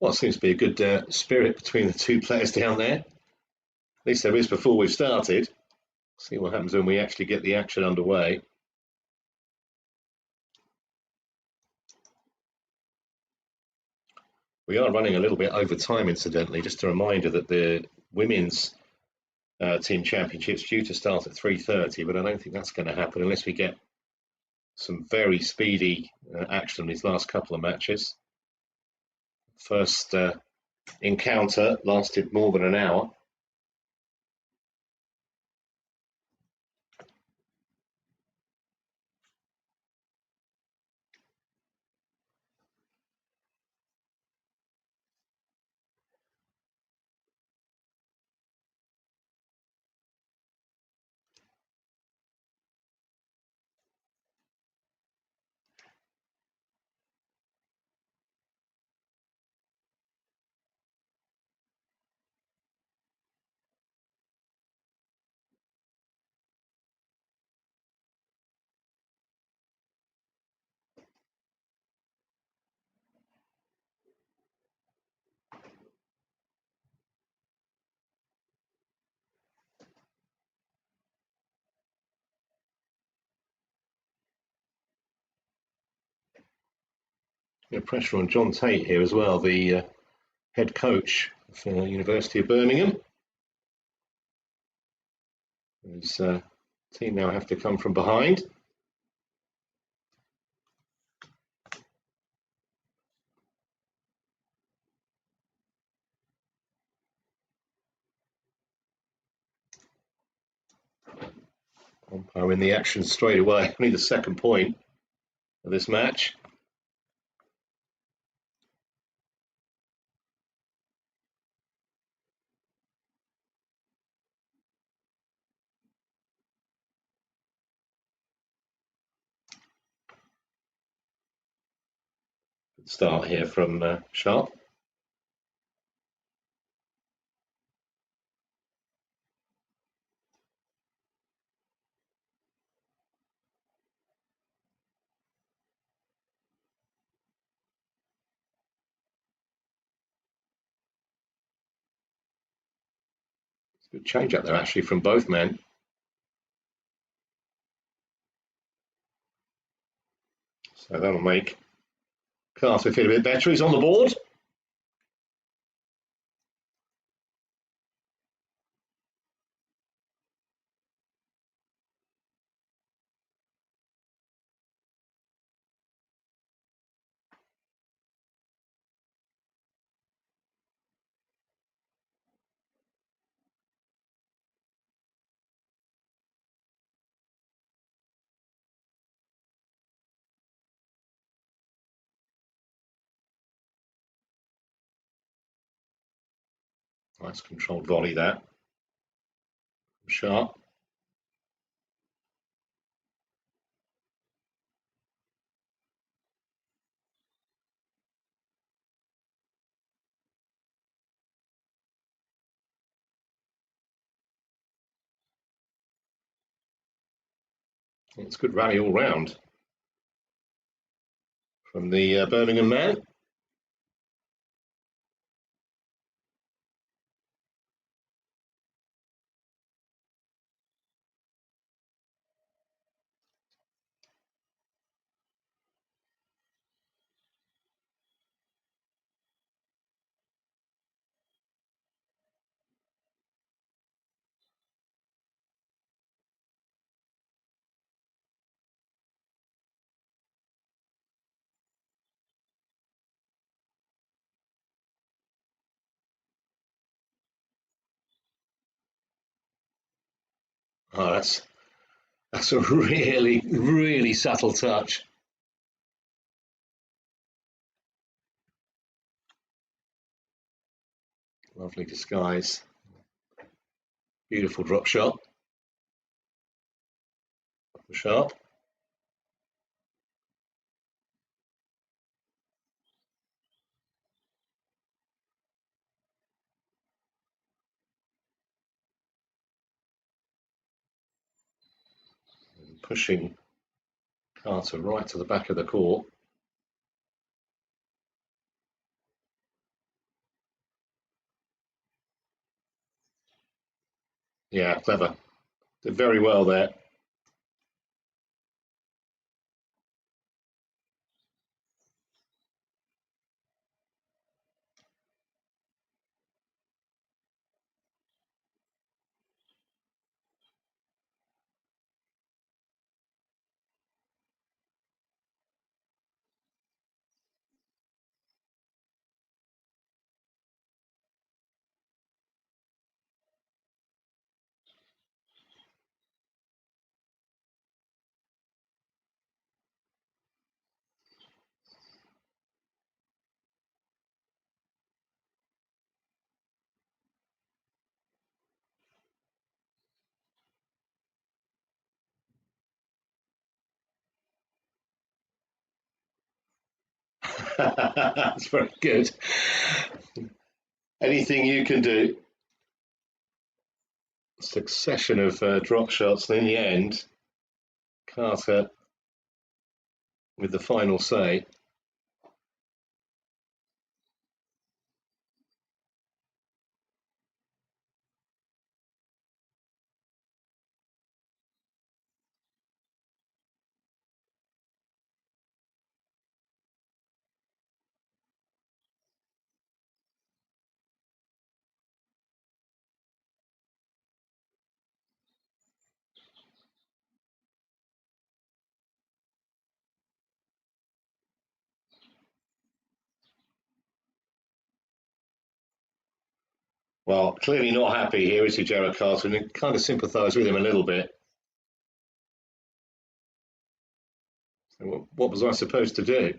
Well, it seems to be a good spirit between the 2 players down there. At least there is before we've started. See what happens when we actually get the action underway. We are running a little bit over time, incidentally. Just a reminder that the women's team championship's due to start at 3:30, but I don't think that's going to happen unless we get some very speedy action in these last couple of matches. First encounter lasted more than an hour. Pressure on John Tate here as well, the head coach for the University of Birmingham. His team now have to come from behind. Umpire in the action straight away, only the second point of this match. Good start here from Sharp. Good change up there actually from both men. So that'll make Carter feel a bit better. He's on the board. Nice controlled volley there. Sharp. It's good rally all round from the Birmingham man. Oh, that's a really, really subtle touch. Lovely disguise. Beautiful drop shot. Sharp. Pushing Carter right to the back of the court. Yeah, clever. Did very well there. That's very good. Anything you can do. Succession of drop shots, and in the end, Carter with the final say. Well, clearly not happy here, is he, Gerard Carter? And you kind of sympathise with him a little bit. So what was I supposed to do?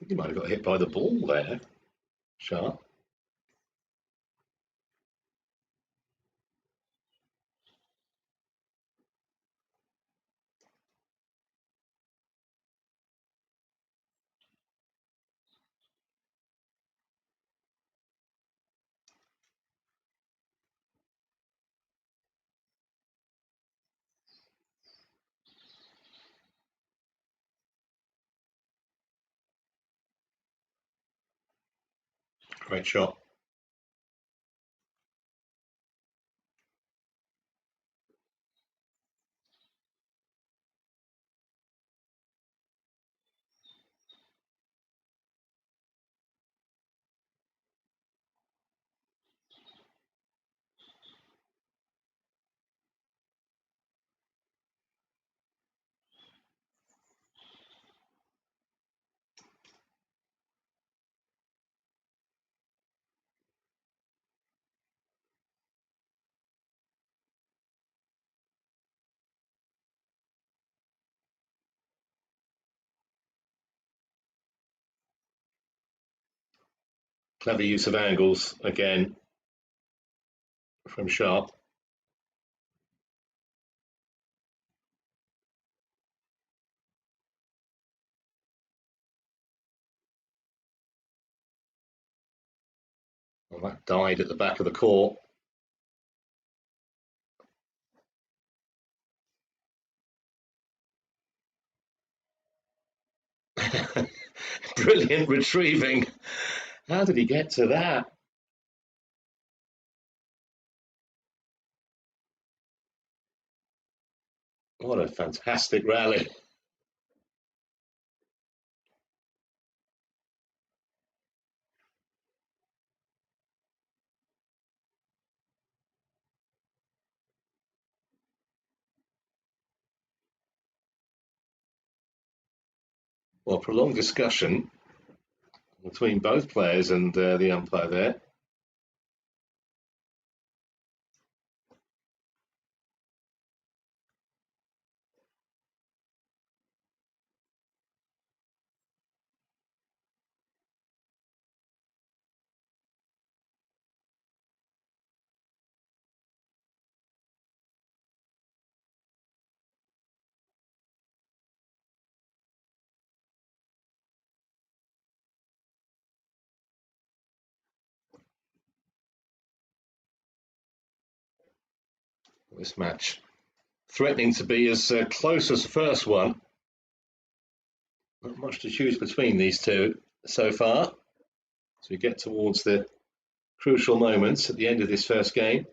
He might have got hit by the ball there, Sharp. Great shot. Clever use of angles again from Sharp. Well, that died at the back of the court. Brilliant retrieving. How did he get to that? What a fantastic rally. Well, prolonged discussion between both players and the umpire there. This match threatening to be as close as the first one. Not much to choose between these two so far. So we get towards the crucial moments at the end of this first game.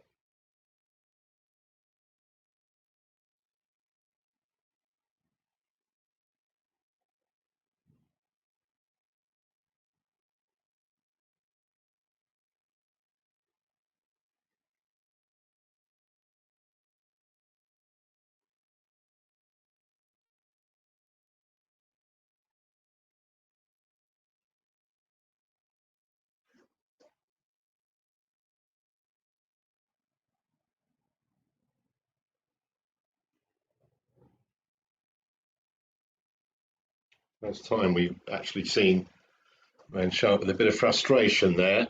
First time we've actually seen Man Sharp with a bit of frustration there.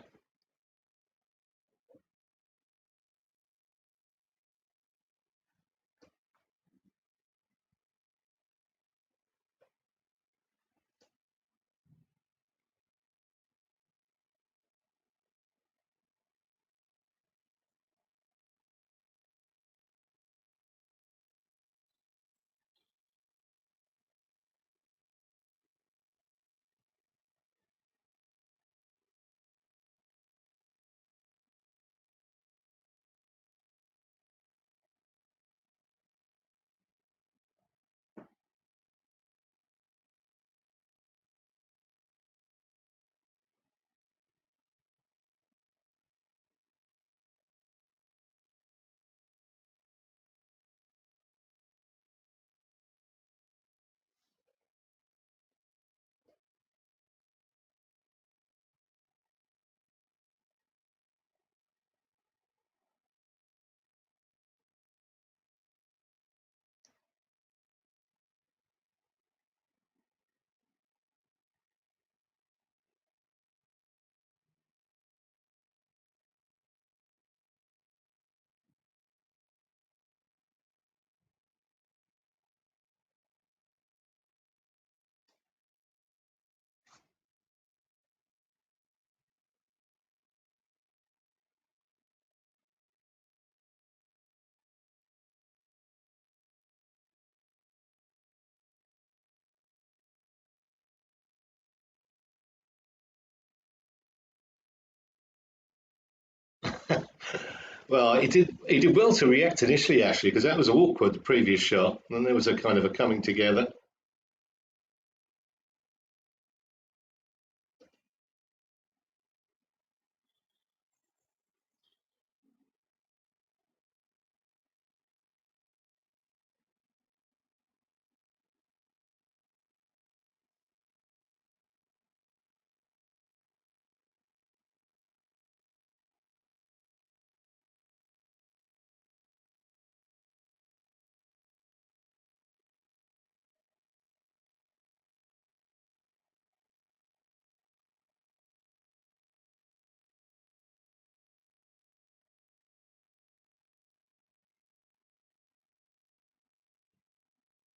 Well, he did well to react initially, actually, because that was awkward, the previous shot. And then there was a kind of a coming together.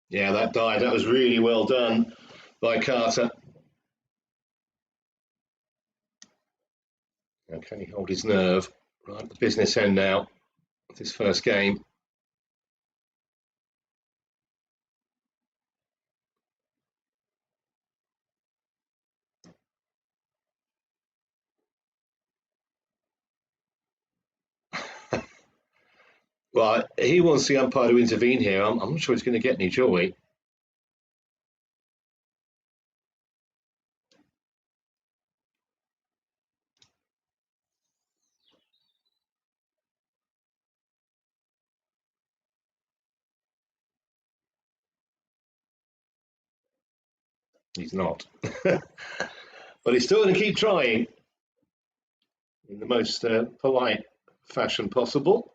Yeah, that dive, that was really well done by Carter. Now, can he hold his nerve? Right at the business end now of his first game. Well, he wants the umpire to intervene here. I'm not sure he's going to get any joy. He's not. But he's still going to keep trying in the most polite fashion possible.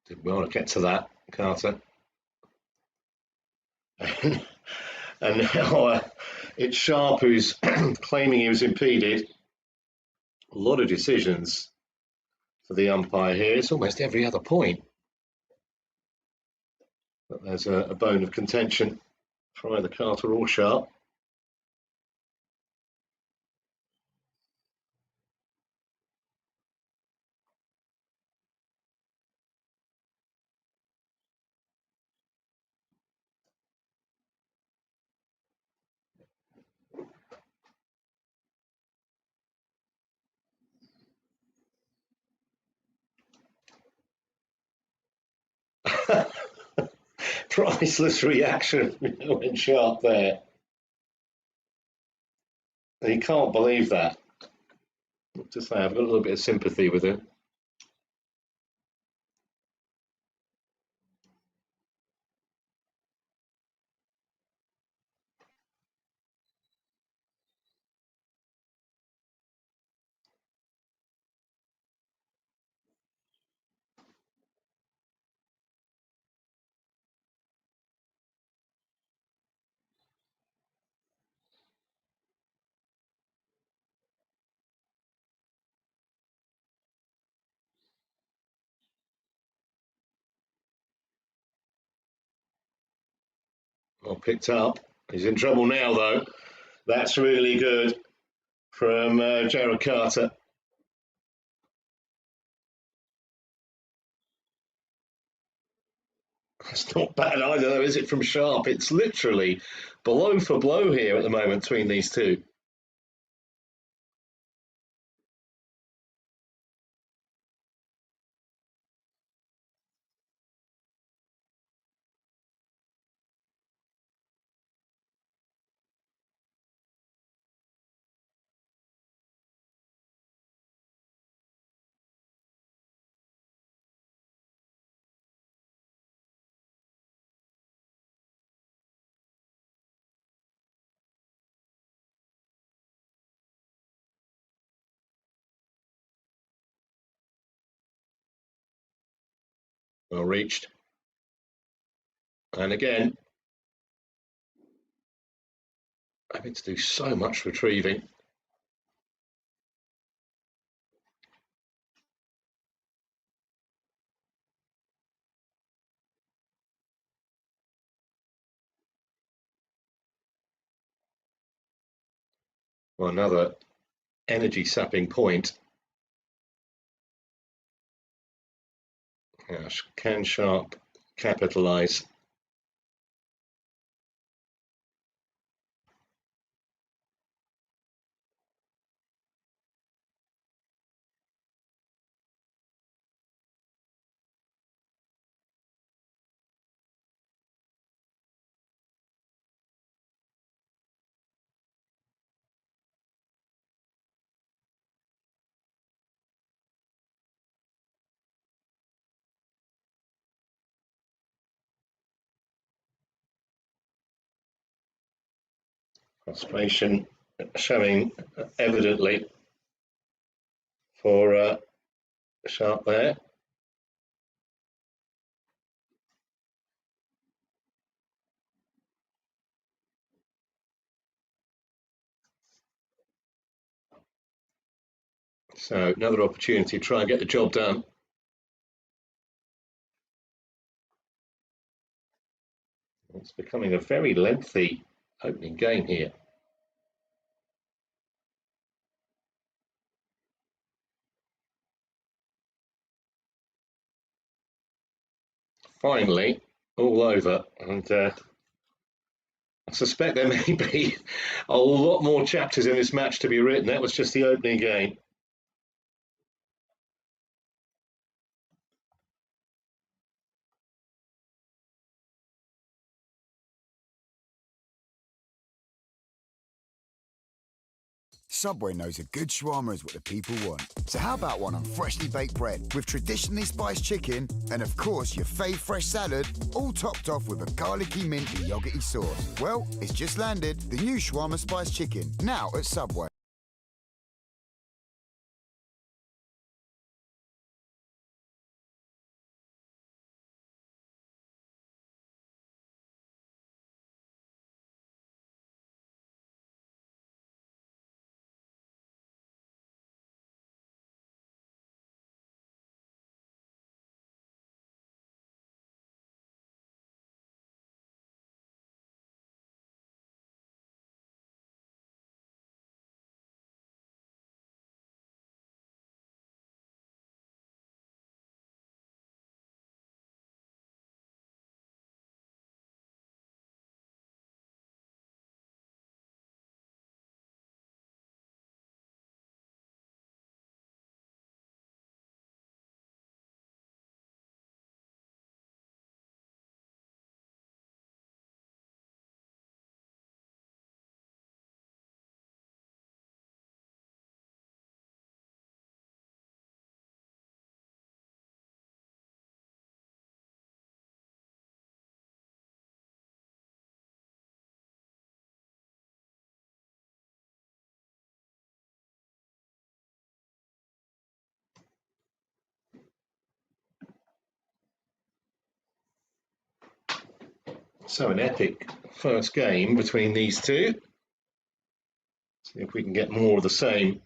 Did well to get to that, Carter. And now it's Sharp who's claiming he was impeded. A lot of decisions for the umpire here. It's almost every other point. But there's a bone of contention for either Carter or Sharp. Priceless reaction when Sharp there. He can't believe that. To say, I've got a little bit of sympathy with him. Well picked up. He's in trouble now, though. That's really good from Jared Carter. It's not bad either, though, is it, from Sharp? It's literally blow for blow here at the moment between these two. Well reached. And again, having to do so much retrieving. Well, another energy sapping point. Can Sharp capitalise? Frustration showing evidently for Sharp there. So another opportunity to try and get the job done. It's becoming a very lengthy opening game here. Finally, all over, and I suspect there may be a lot more chapters in this match to be written. That was just the opening game. Subway knows a good shawarma is what the people want. So how about one on freshly baked bread with traditionally spiced chicken and, of course, your fave fresh salad, all topped off with a garlicky, minty, yogurty sauce? Well, it's just landed. The new shawarma spiced chicken, now at Subway. So an epic first game between these two. See if we can get more of the same.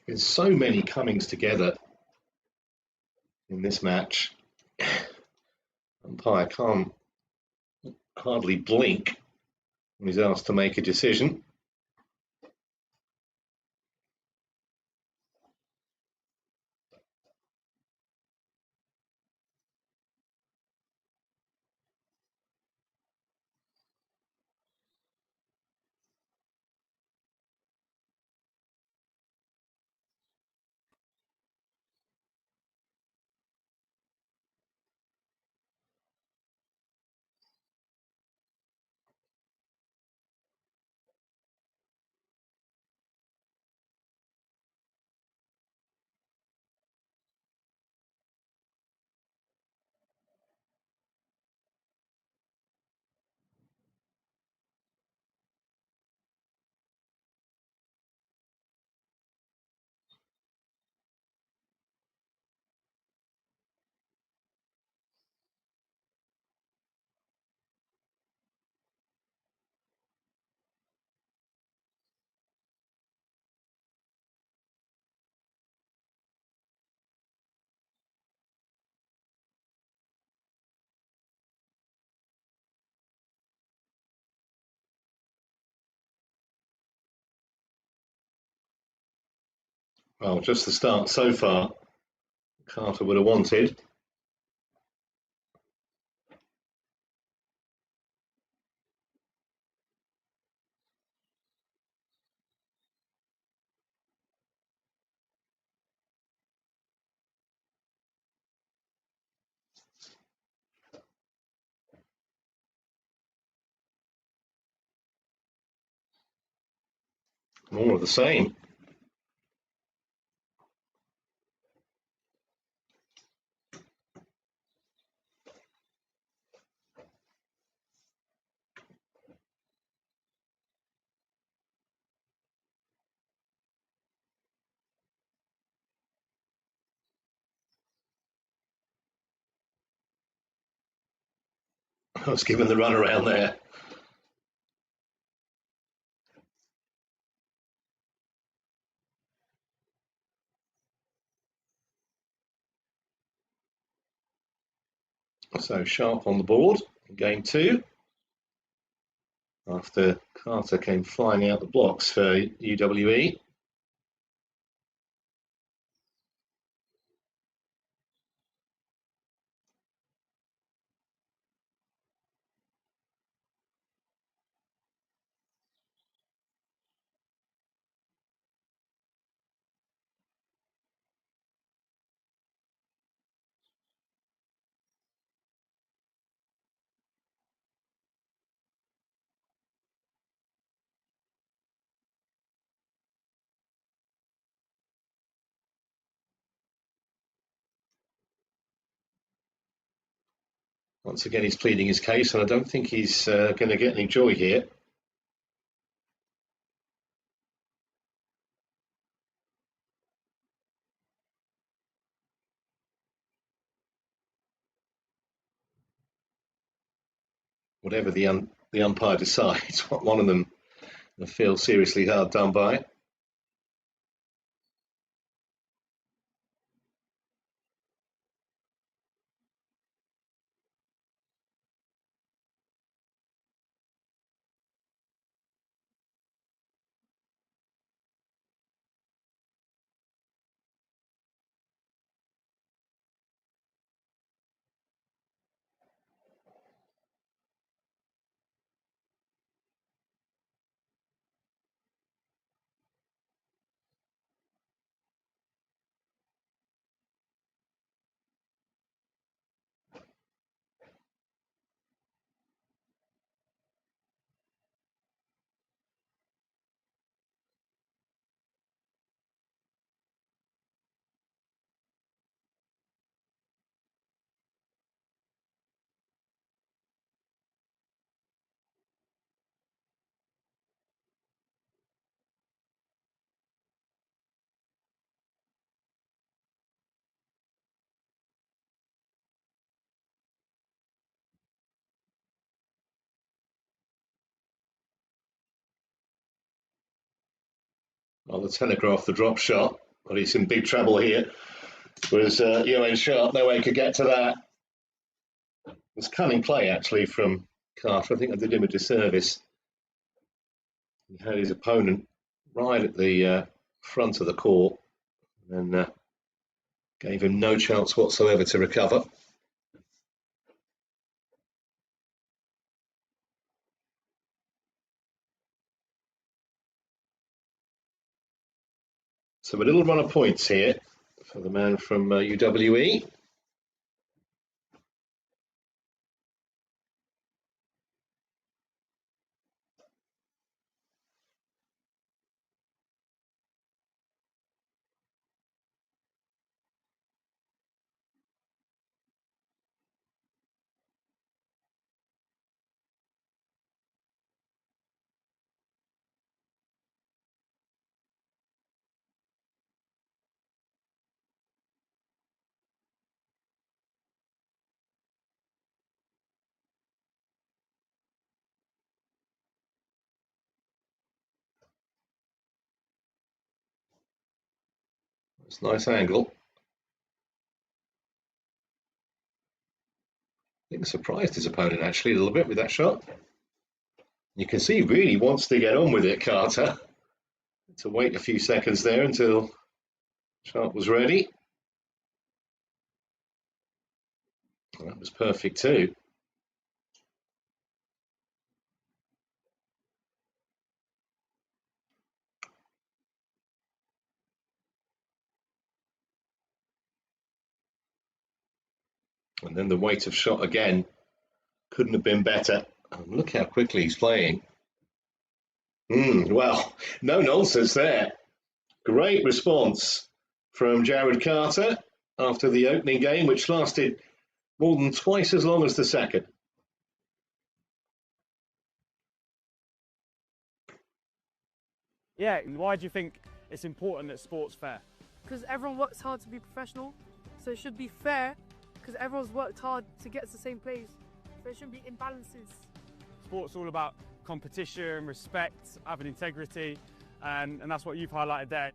There's so many comings together in this match. Umpire can't hardly blink when he's asked to make a decision. Well, just the start so far, Carter would have wanted. More of the same. I was given the run around there. So Sharp on the board in game two. After Carter came flying out the blocks for UWE. Once again, he's pleading his case, and I don't think he's going to get any joy here. Whatever the umpire decides, one of them will feel seriously hard done by. Well, the telegraph, the drop shot. Well, he's in big trouble here. Was Johan Sharp, no way could get to that. It was cunning play, actually, from Carter. I think I did him a disservice. He had his opponent right at the front of the court and gave him no chance whatsoever to recover. So a little run of points here for the man from UWE. It's a nice angle. I think surprised his opponent actually a little bit with that shot. You can see he really wants to get on with it, Carter. To wait a few seconds there until Sharp was ready. And that was perfect too. And then the weight of shot again couldn't have been better. And look how quickly he's playing. Well, no nonsense there. Great response from Jared Carter after the opening game, which lasted more than twice as long as the second. Yeah, why do you think it's important that sport's fair? Because everyone works hard to be professional, so it should be fair because everyone's worked hard to get to the same place. There shouldn't be imbalances. Sport's all about competition, respect, having integrity, and that's what you've highlighted there.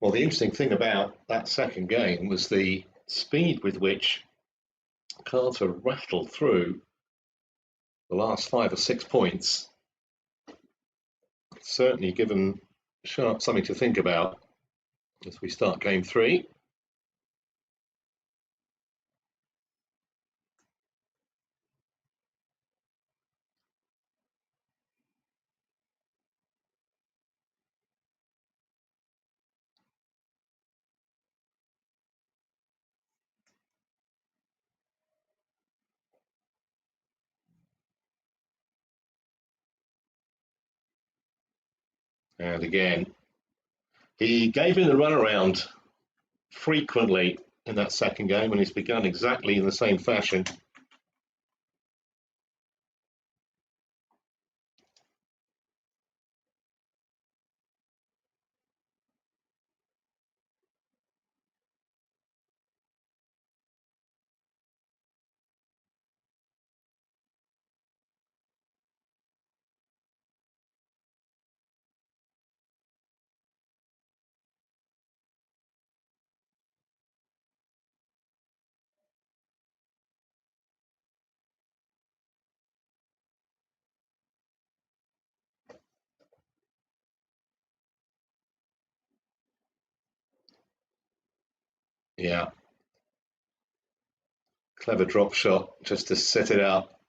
Well, the interesting thing about that second game was the speed with which Carter rattled through the last 5 or 6 points. Certainly given Sharp something to think about as we start game 3. And again, he gave him the runaround frequently in that second game, and he's begun exactly in the same fashion. Yeah, clever drop shot just to set it up.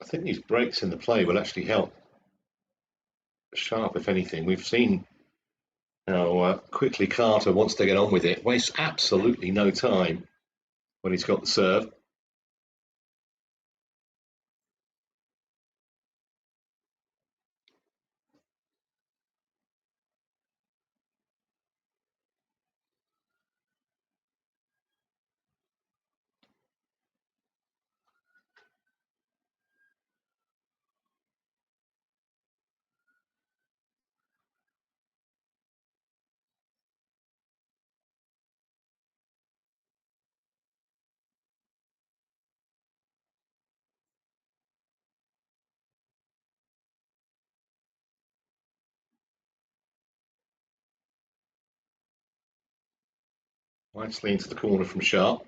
I think these breaks in the play will actually help Sharp, if anything. We've seen how quickly Carter wants to get on with it, wastes absolutely no time when he's got the serve. Nicely into the corner from Sharp.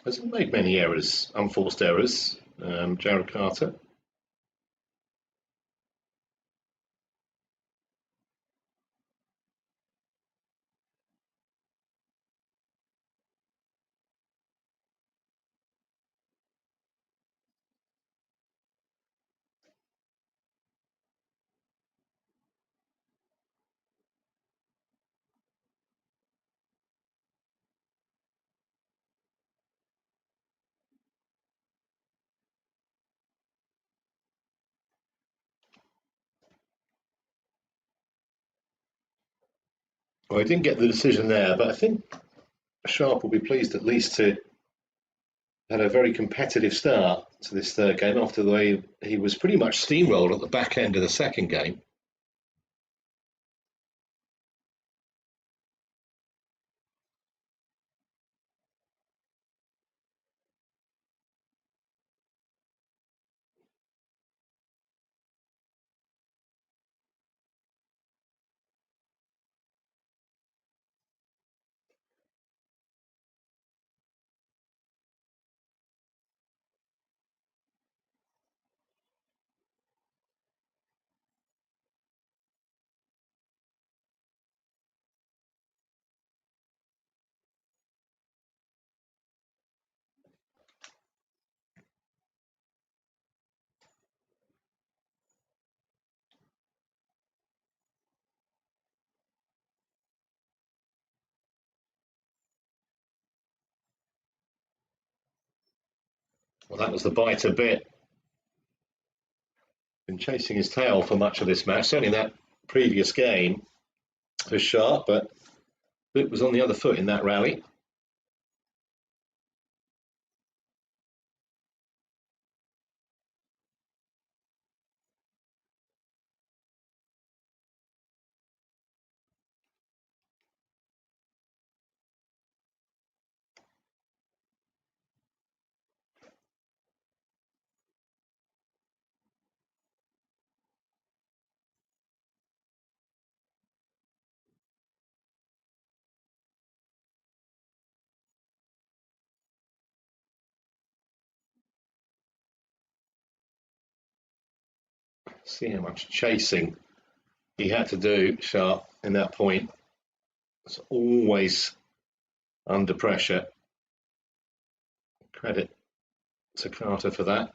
Hasn't made many errors, unforced errors, Jared Carter. Well, he didn't get the decision there, but I think Sharp will be pleased at least to had a very competitive start to this third game after the way he was pretty much steamrolled at the back end of the second game. Well, that was the biter bit. Been chasing his tail for much of this match, certainly in that previous game for Sharp, but Bit was on the other foot in that rally. See how much chasing he had to do, Sharp, in that point. It's always under pressure. Credit to Carter for that.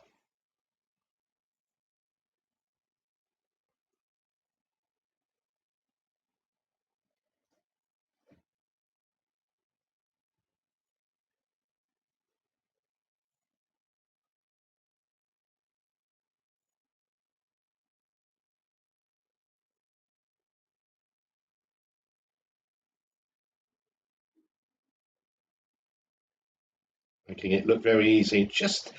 Making it look very easy. Just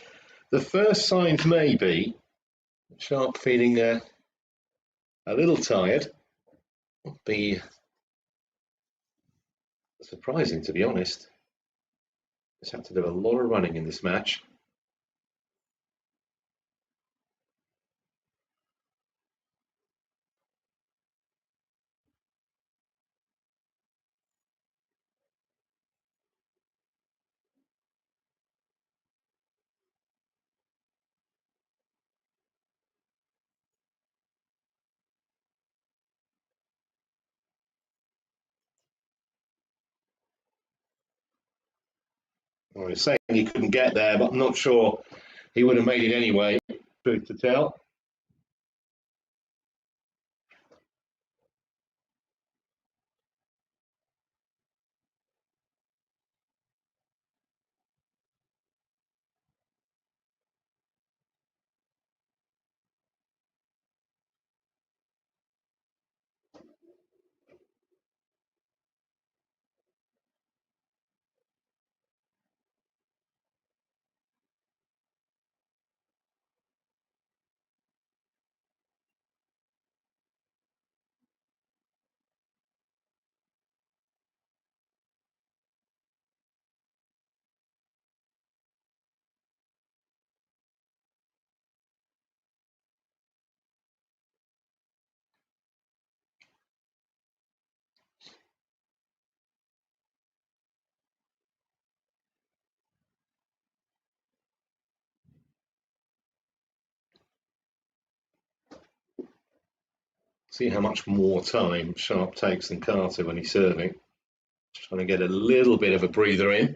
the first signs, maybe. Sharp feeling a little tired. Be surprising, to be honest. He's had to do a lot of running in this match. I was saying he couldn't get there, but I'm not sure he would have made it anyway, truth to tell. See how much more time Sharp takes than Carter when he's serving. Just trying to get a little bit of a breather in.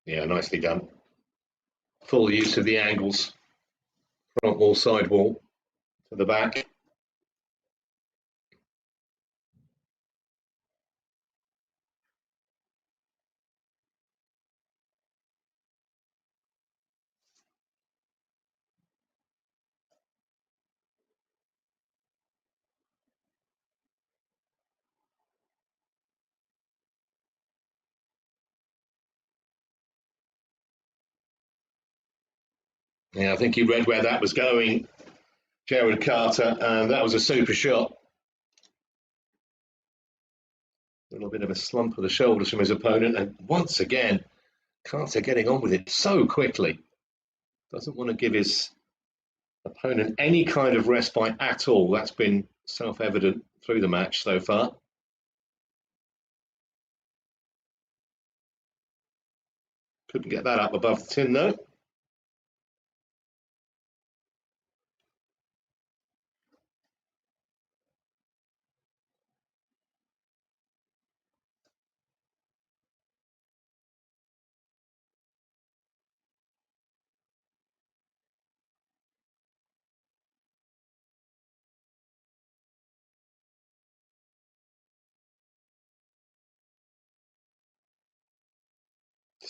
Yeah, nicely done. Full use of the angles. Front wall, side wall to the back. Yeah, I think you read where that was going, Jared Carter, and that was a super shot. A little bit of a slump of the shoulders from his opponent, and once again, Carter getting on with it so quickly. Doesn't want to give his opponent any kind of respite at all. That's been self-evident through the match so far. Couldn't get that up above the tin though.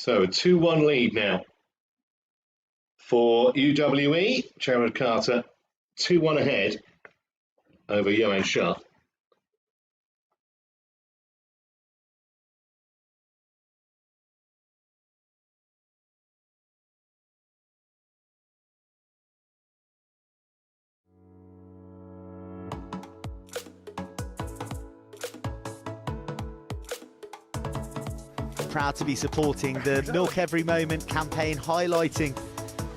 So a 2-1 lead now for UWE. Jared Carter 2-1 ahead over Johan Shah. Proud to be supporting the Milk Every Moment campaign, highlighting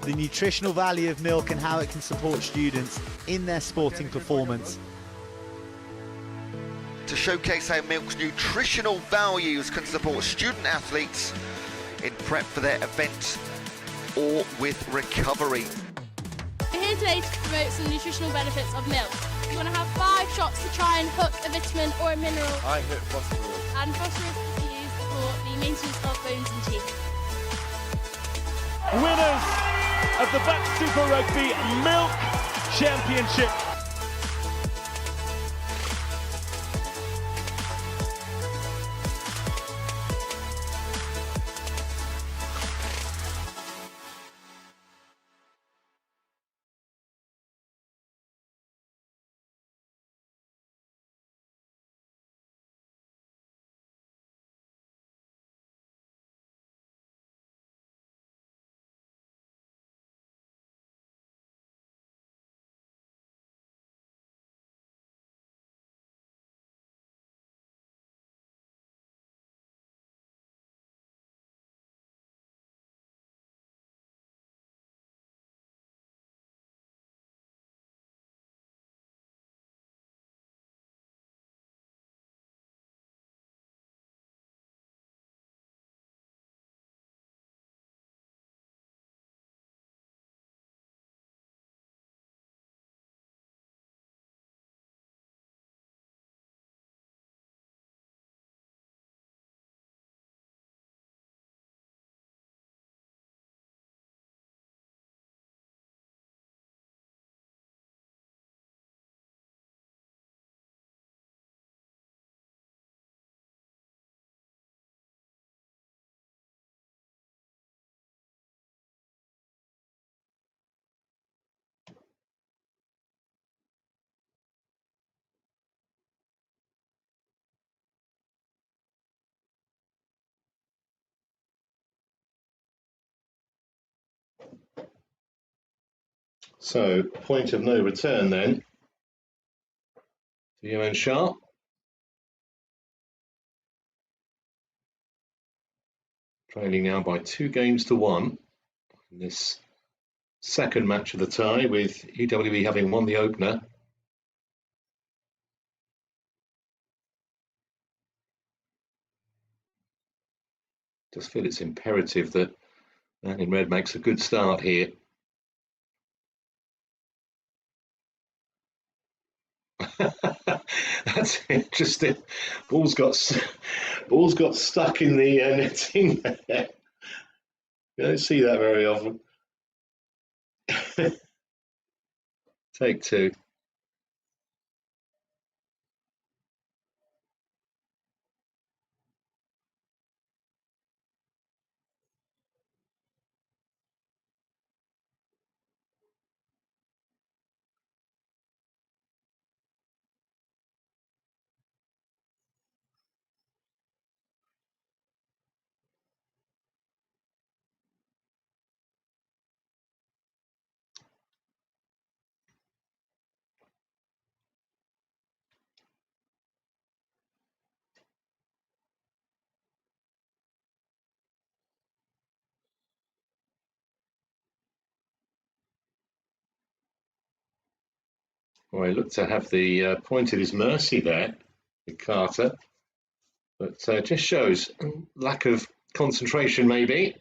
the nutritional value of milk and how it can support students in their sporting performance. To showcase how milk's nutritional values can support student athletes in prep for their event or with recovery. We're here today to promote some nutritional benefits of milk. You want to have 5 shots to try and hook a vitamin or a mineral. I hit phosphorus. And phosphorus is used for the maintenance of bones and teeth. Winners of the BUCS Super Rugby Milk Championship. So point of no return then to Johan Shah. Trailing now by 2 games to 1 in this second match of the tie, with UWE having won the opener. Just feel it's imperative that Man in Red makes a good start here. That's interesting. Ball's got stuck in the netting there. You don't see that very often. Take 2. Well, he looked to have the point at his mercy there, with Carter, but just shows lack of concentration, maybe.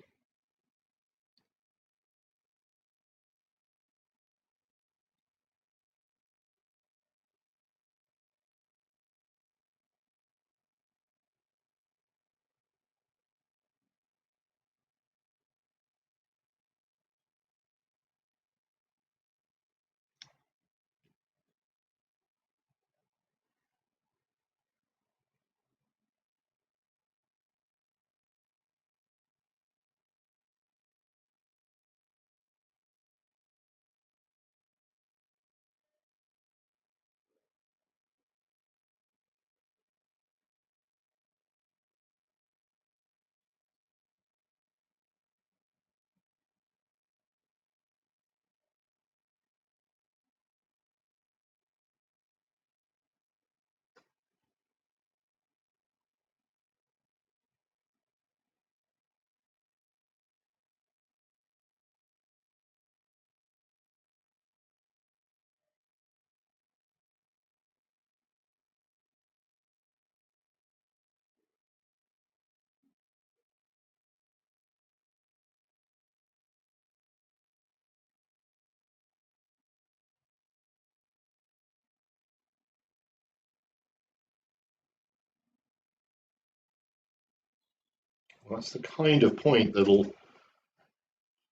Well, that's the kind of point that'll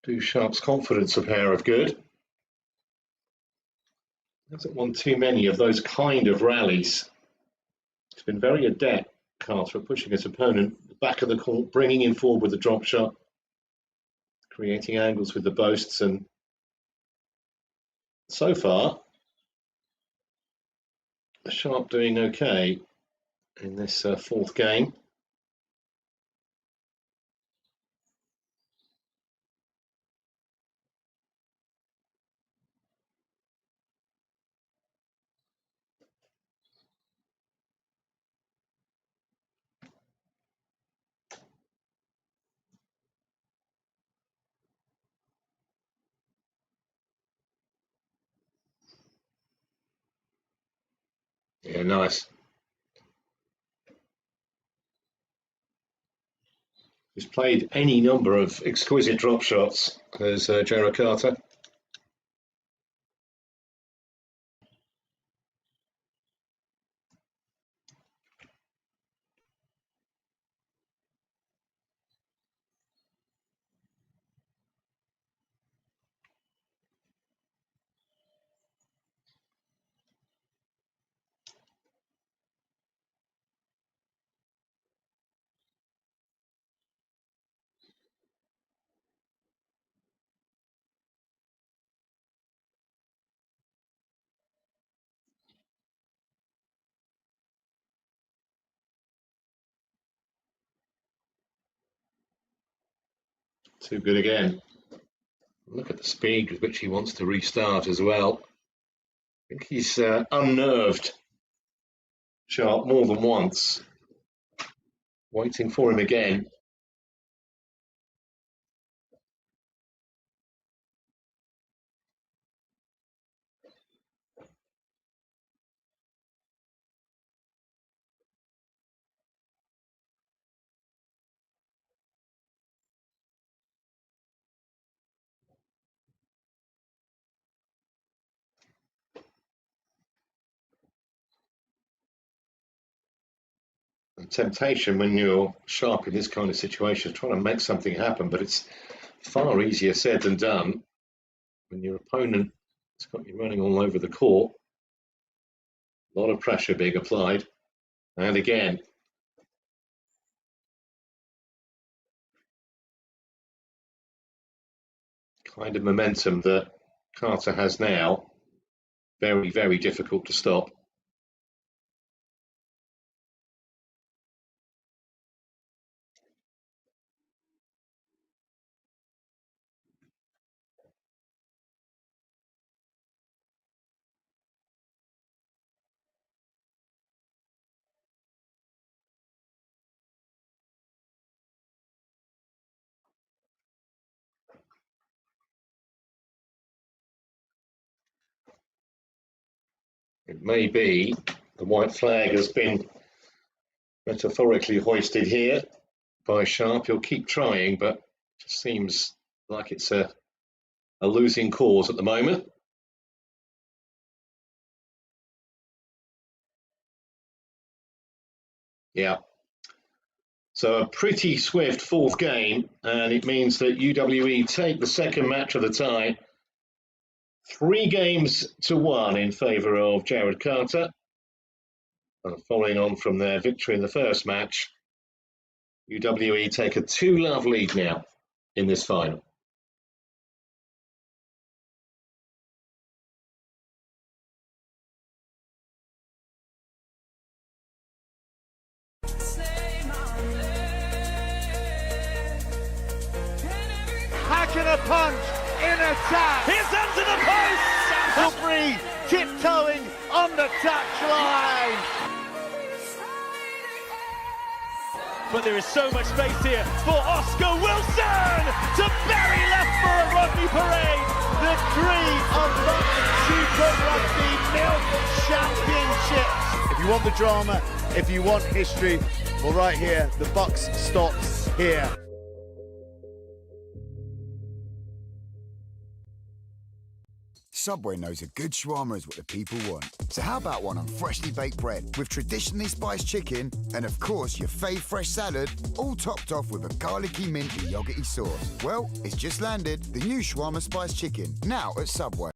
do Sharp's confidence a pair of good. Hasn't won too many of those kind of rallies. He's been very adept, Carter, at pushing his opponent back of the court, bringing him forward with the drop shot, creating angles with the boasts, and so far, Sharp doing okay in this fourth game. Yeah, nice. He's played any number of exquisite drop shots as Jared Carter. Too good again. Look at the speed with which he wants to restart as well. I think he's unnerved Sharp more than once. Waiting for him again. The temptation when you're Sharp in this kind of situation is trying to make something happen, but it's far easier said than done when your opponent has got you running all over the court. A lot of pressure being applied. And again, kind of momentum that Carter has now, very, very difficult to stop. It may be the white flag has been metaphorically hoisted here by Sharp. He'll keep trying, but it just seems like it's a losing cause at the moment. Yeah. So a pretty swift fourth game, and it means that UWE take the second match of the tie. 3-1 in favour of Jared Carter. And following on from their victory in the first match, UWE take a 2-love lead now in this final. Hacking a punch in attack. Here's under the post. Sample Bree tiptoeing on the touchline. But there is so much space here for Oscar Wilson to bury Loughborough Rugby Parade. The dream of BUCS Super Rugby Milk Championships. If you want the drama, if you want history, well, right here, the BUCS stops here. Subway knows a good shawarma is what the people want. So how about one on freshly baked bread with traditionally spiced chicken and, of course, your fave fresh salad, all topped off with a garlicky, minty, yogurty sauce? Well, it's just landed. The new shawarma spiced chicken, now at Subway.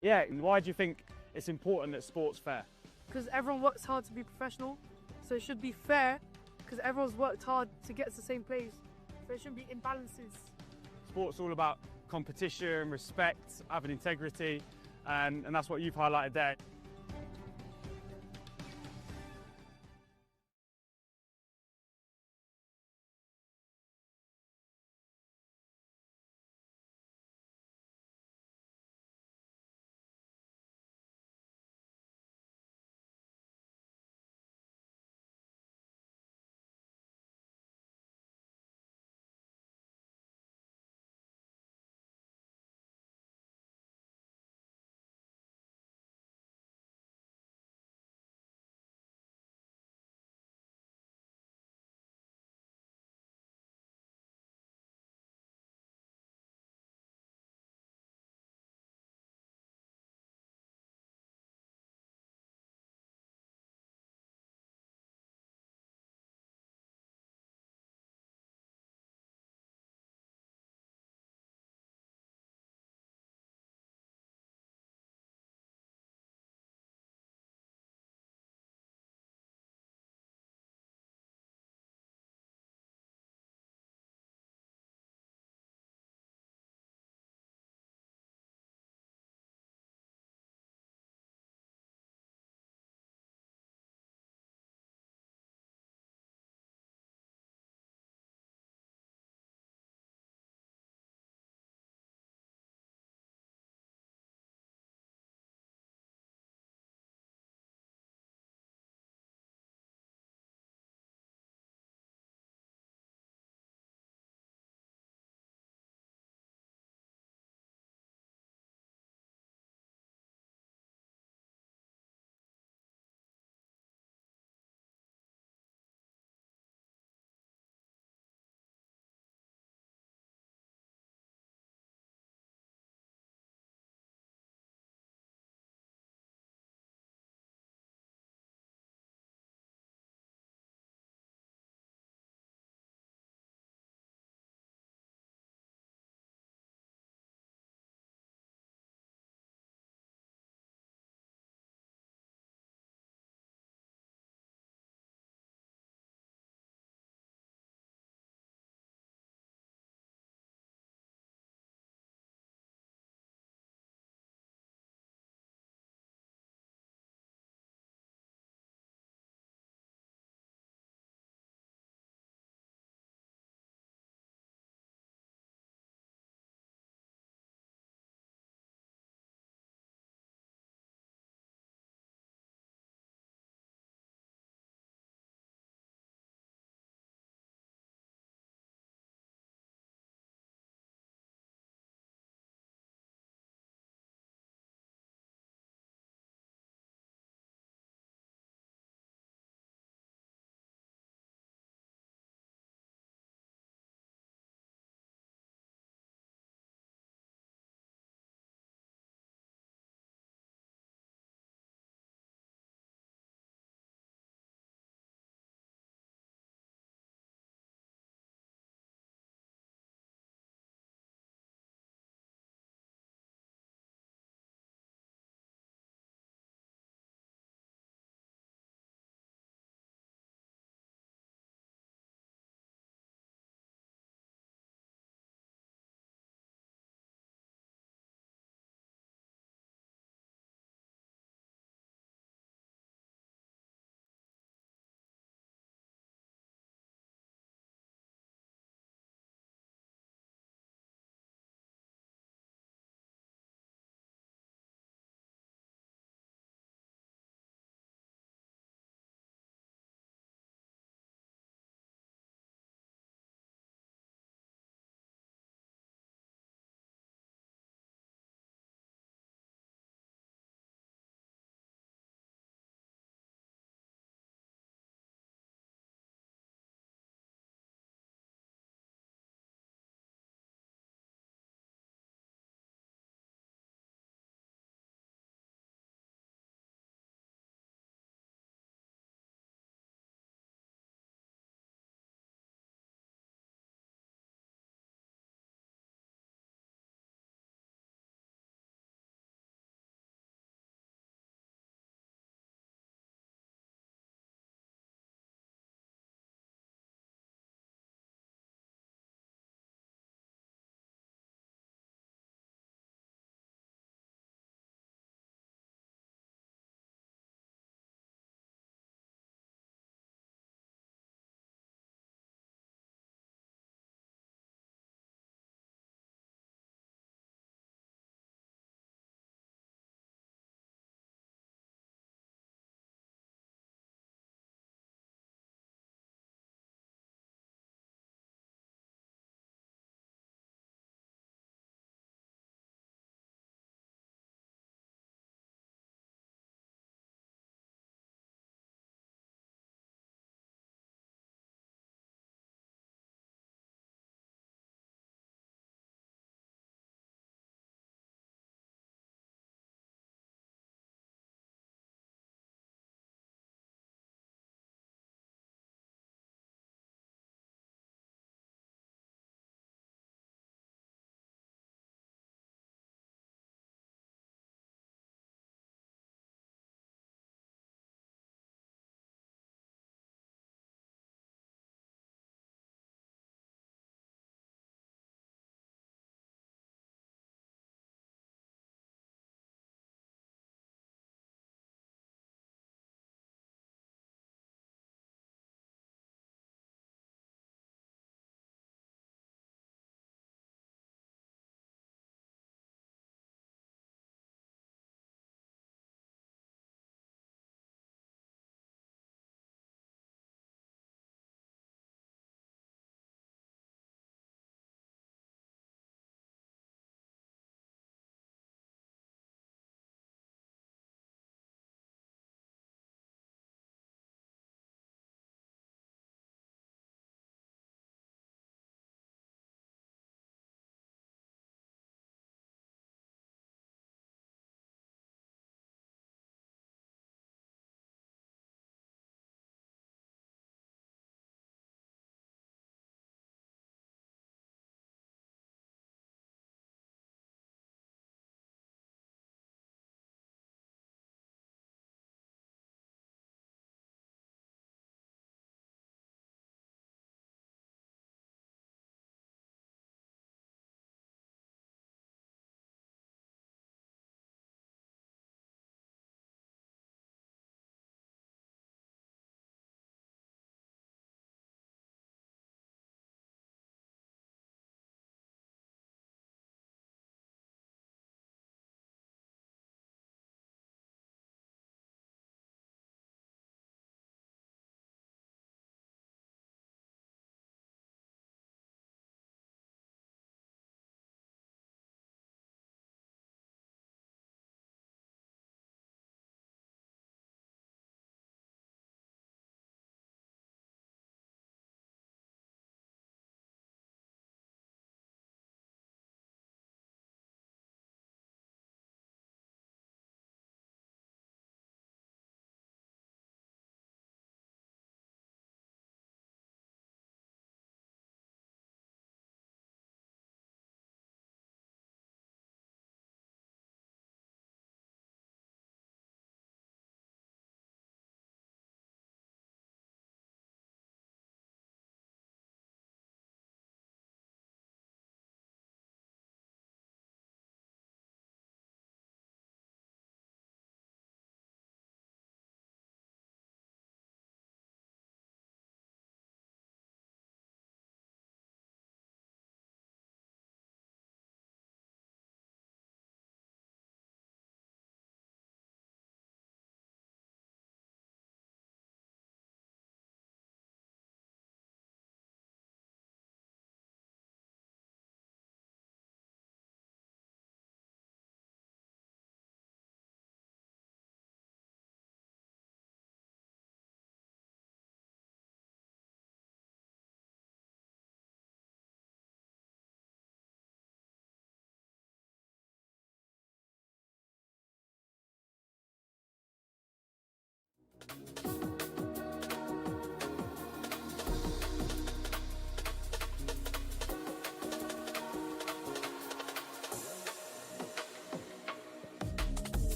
Yeah, why do you think it's important that sport's fair? Because everyone works hard to be professional, so it should be fair because everyone's worked hard to get to the same place. So it shouldn't be imbalances. Sport's all about competition, respect, having integrity, and that's what you've highlighted there.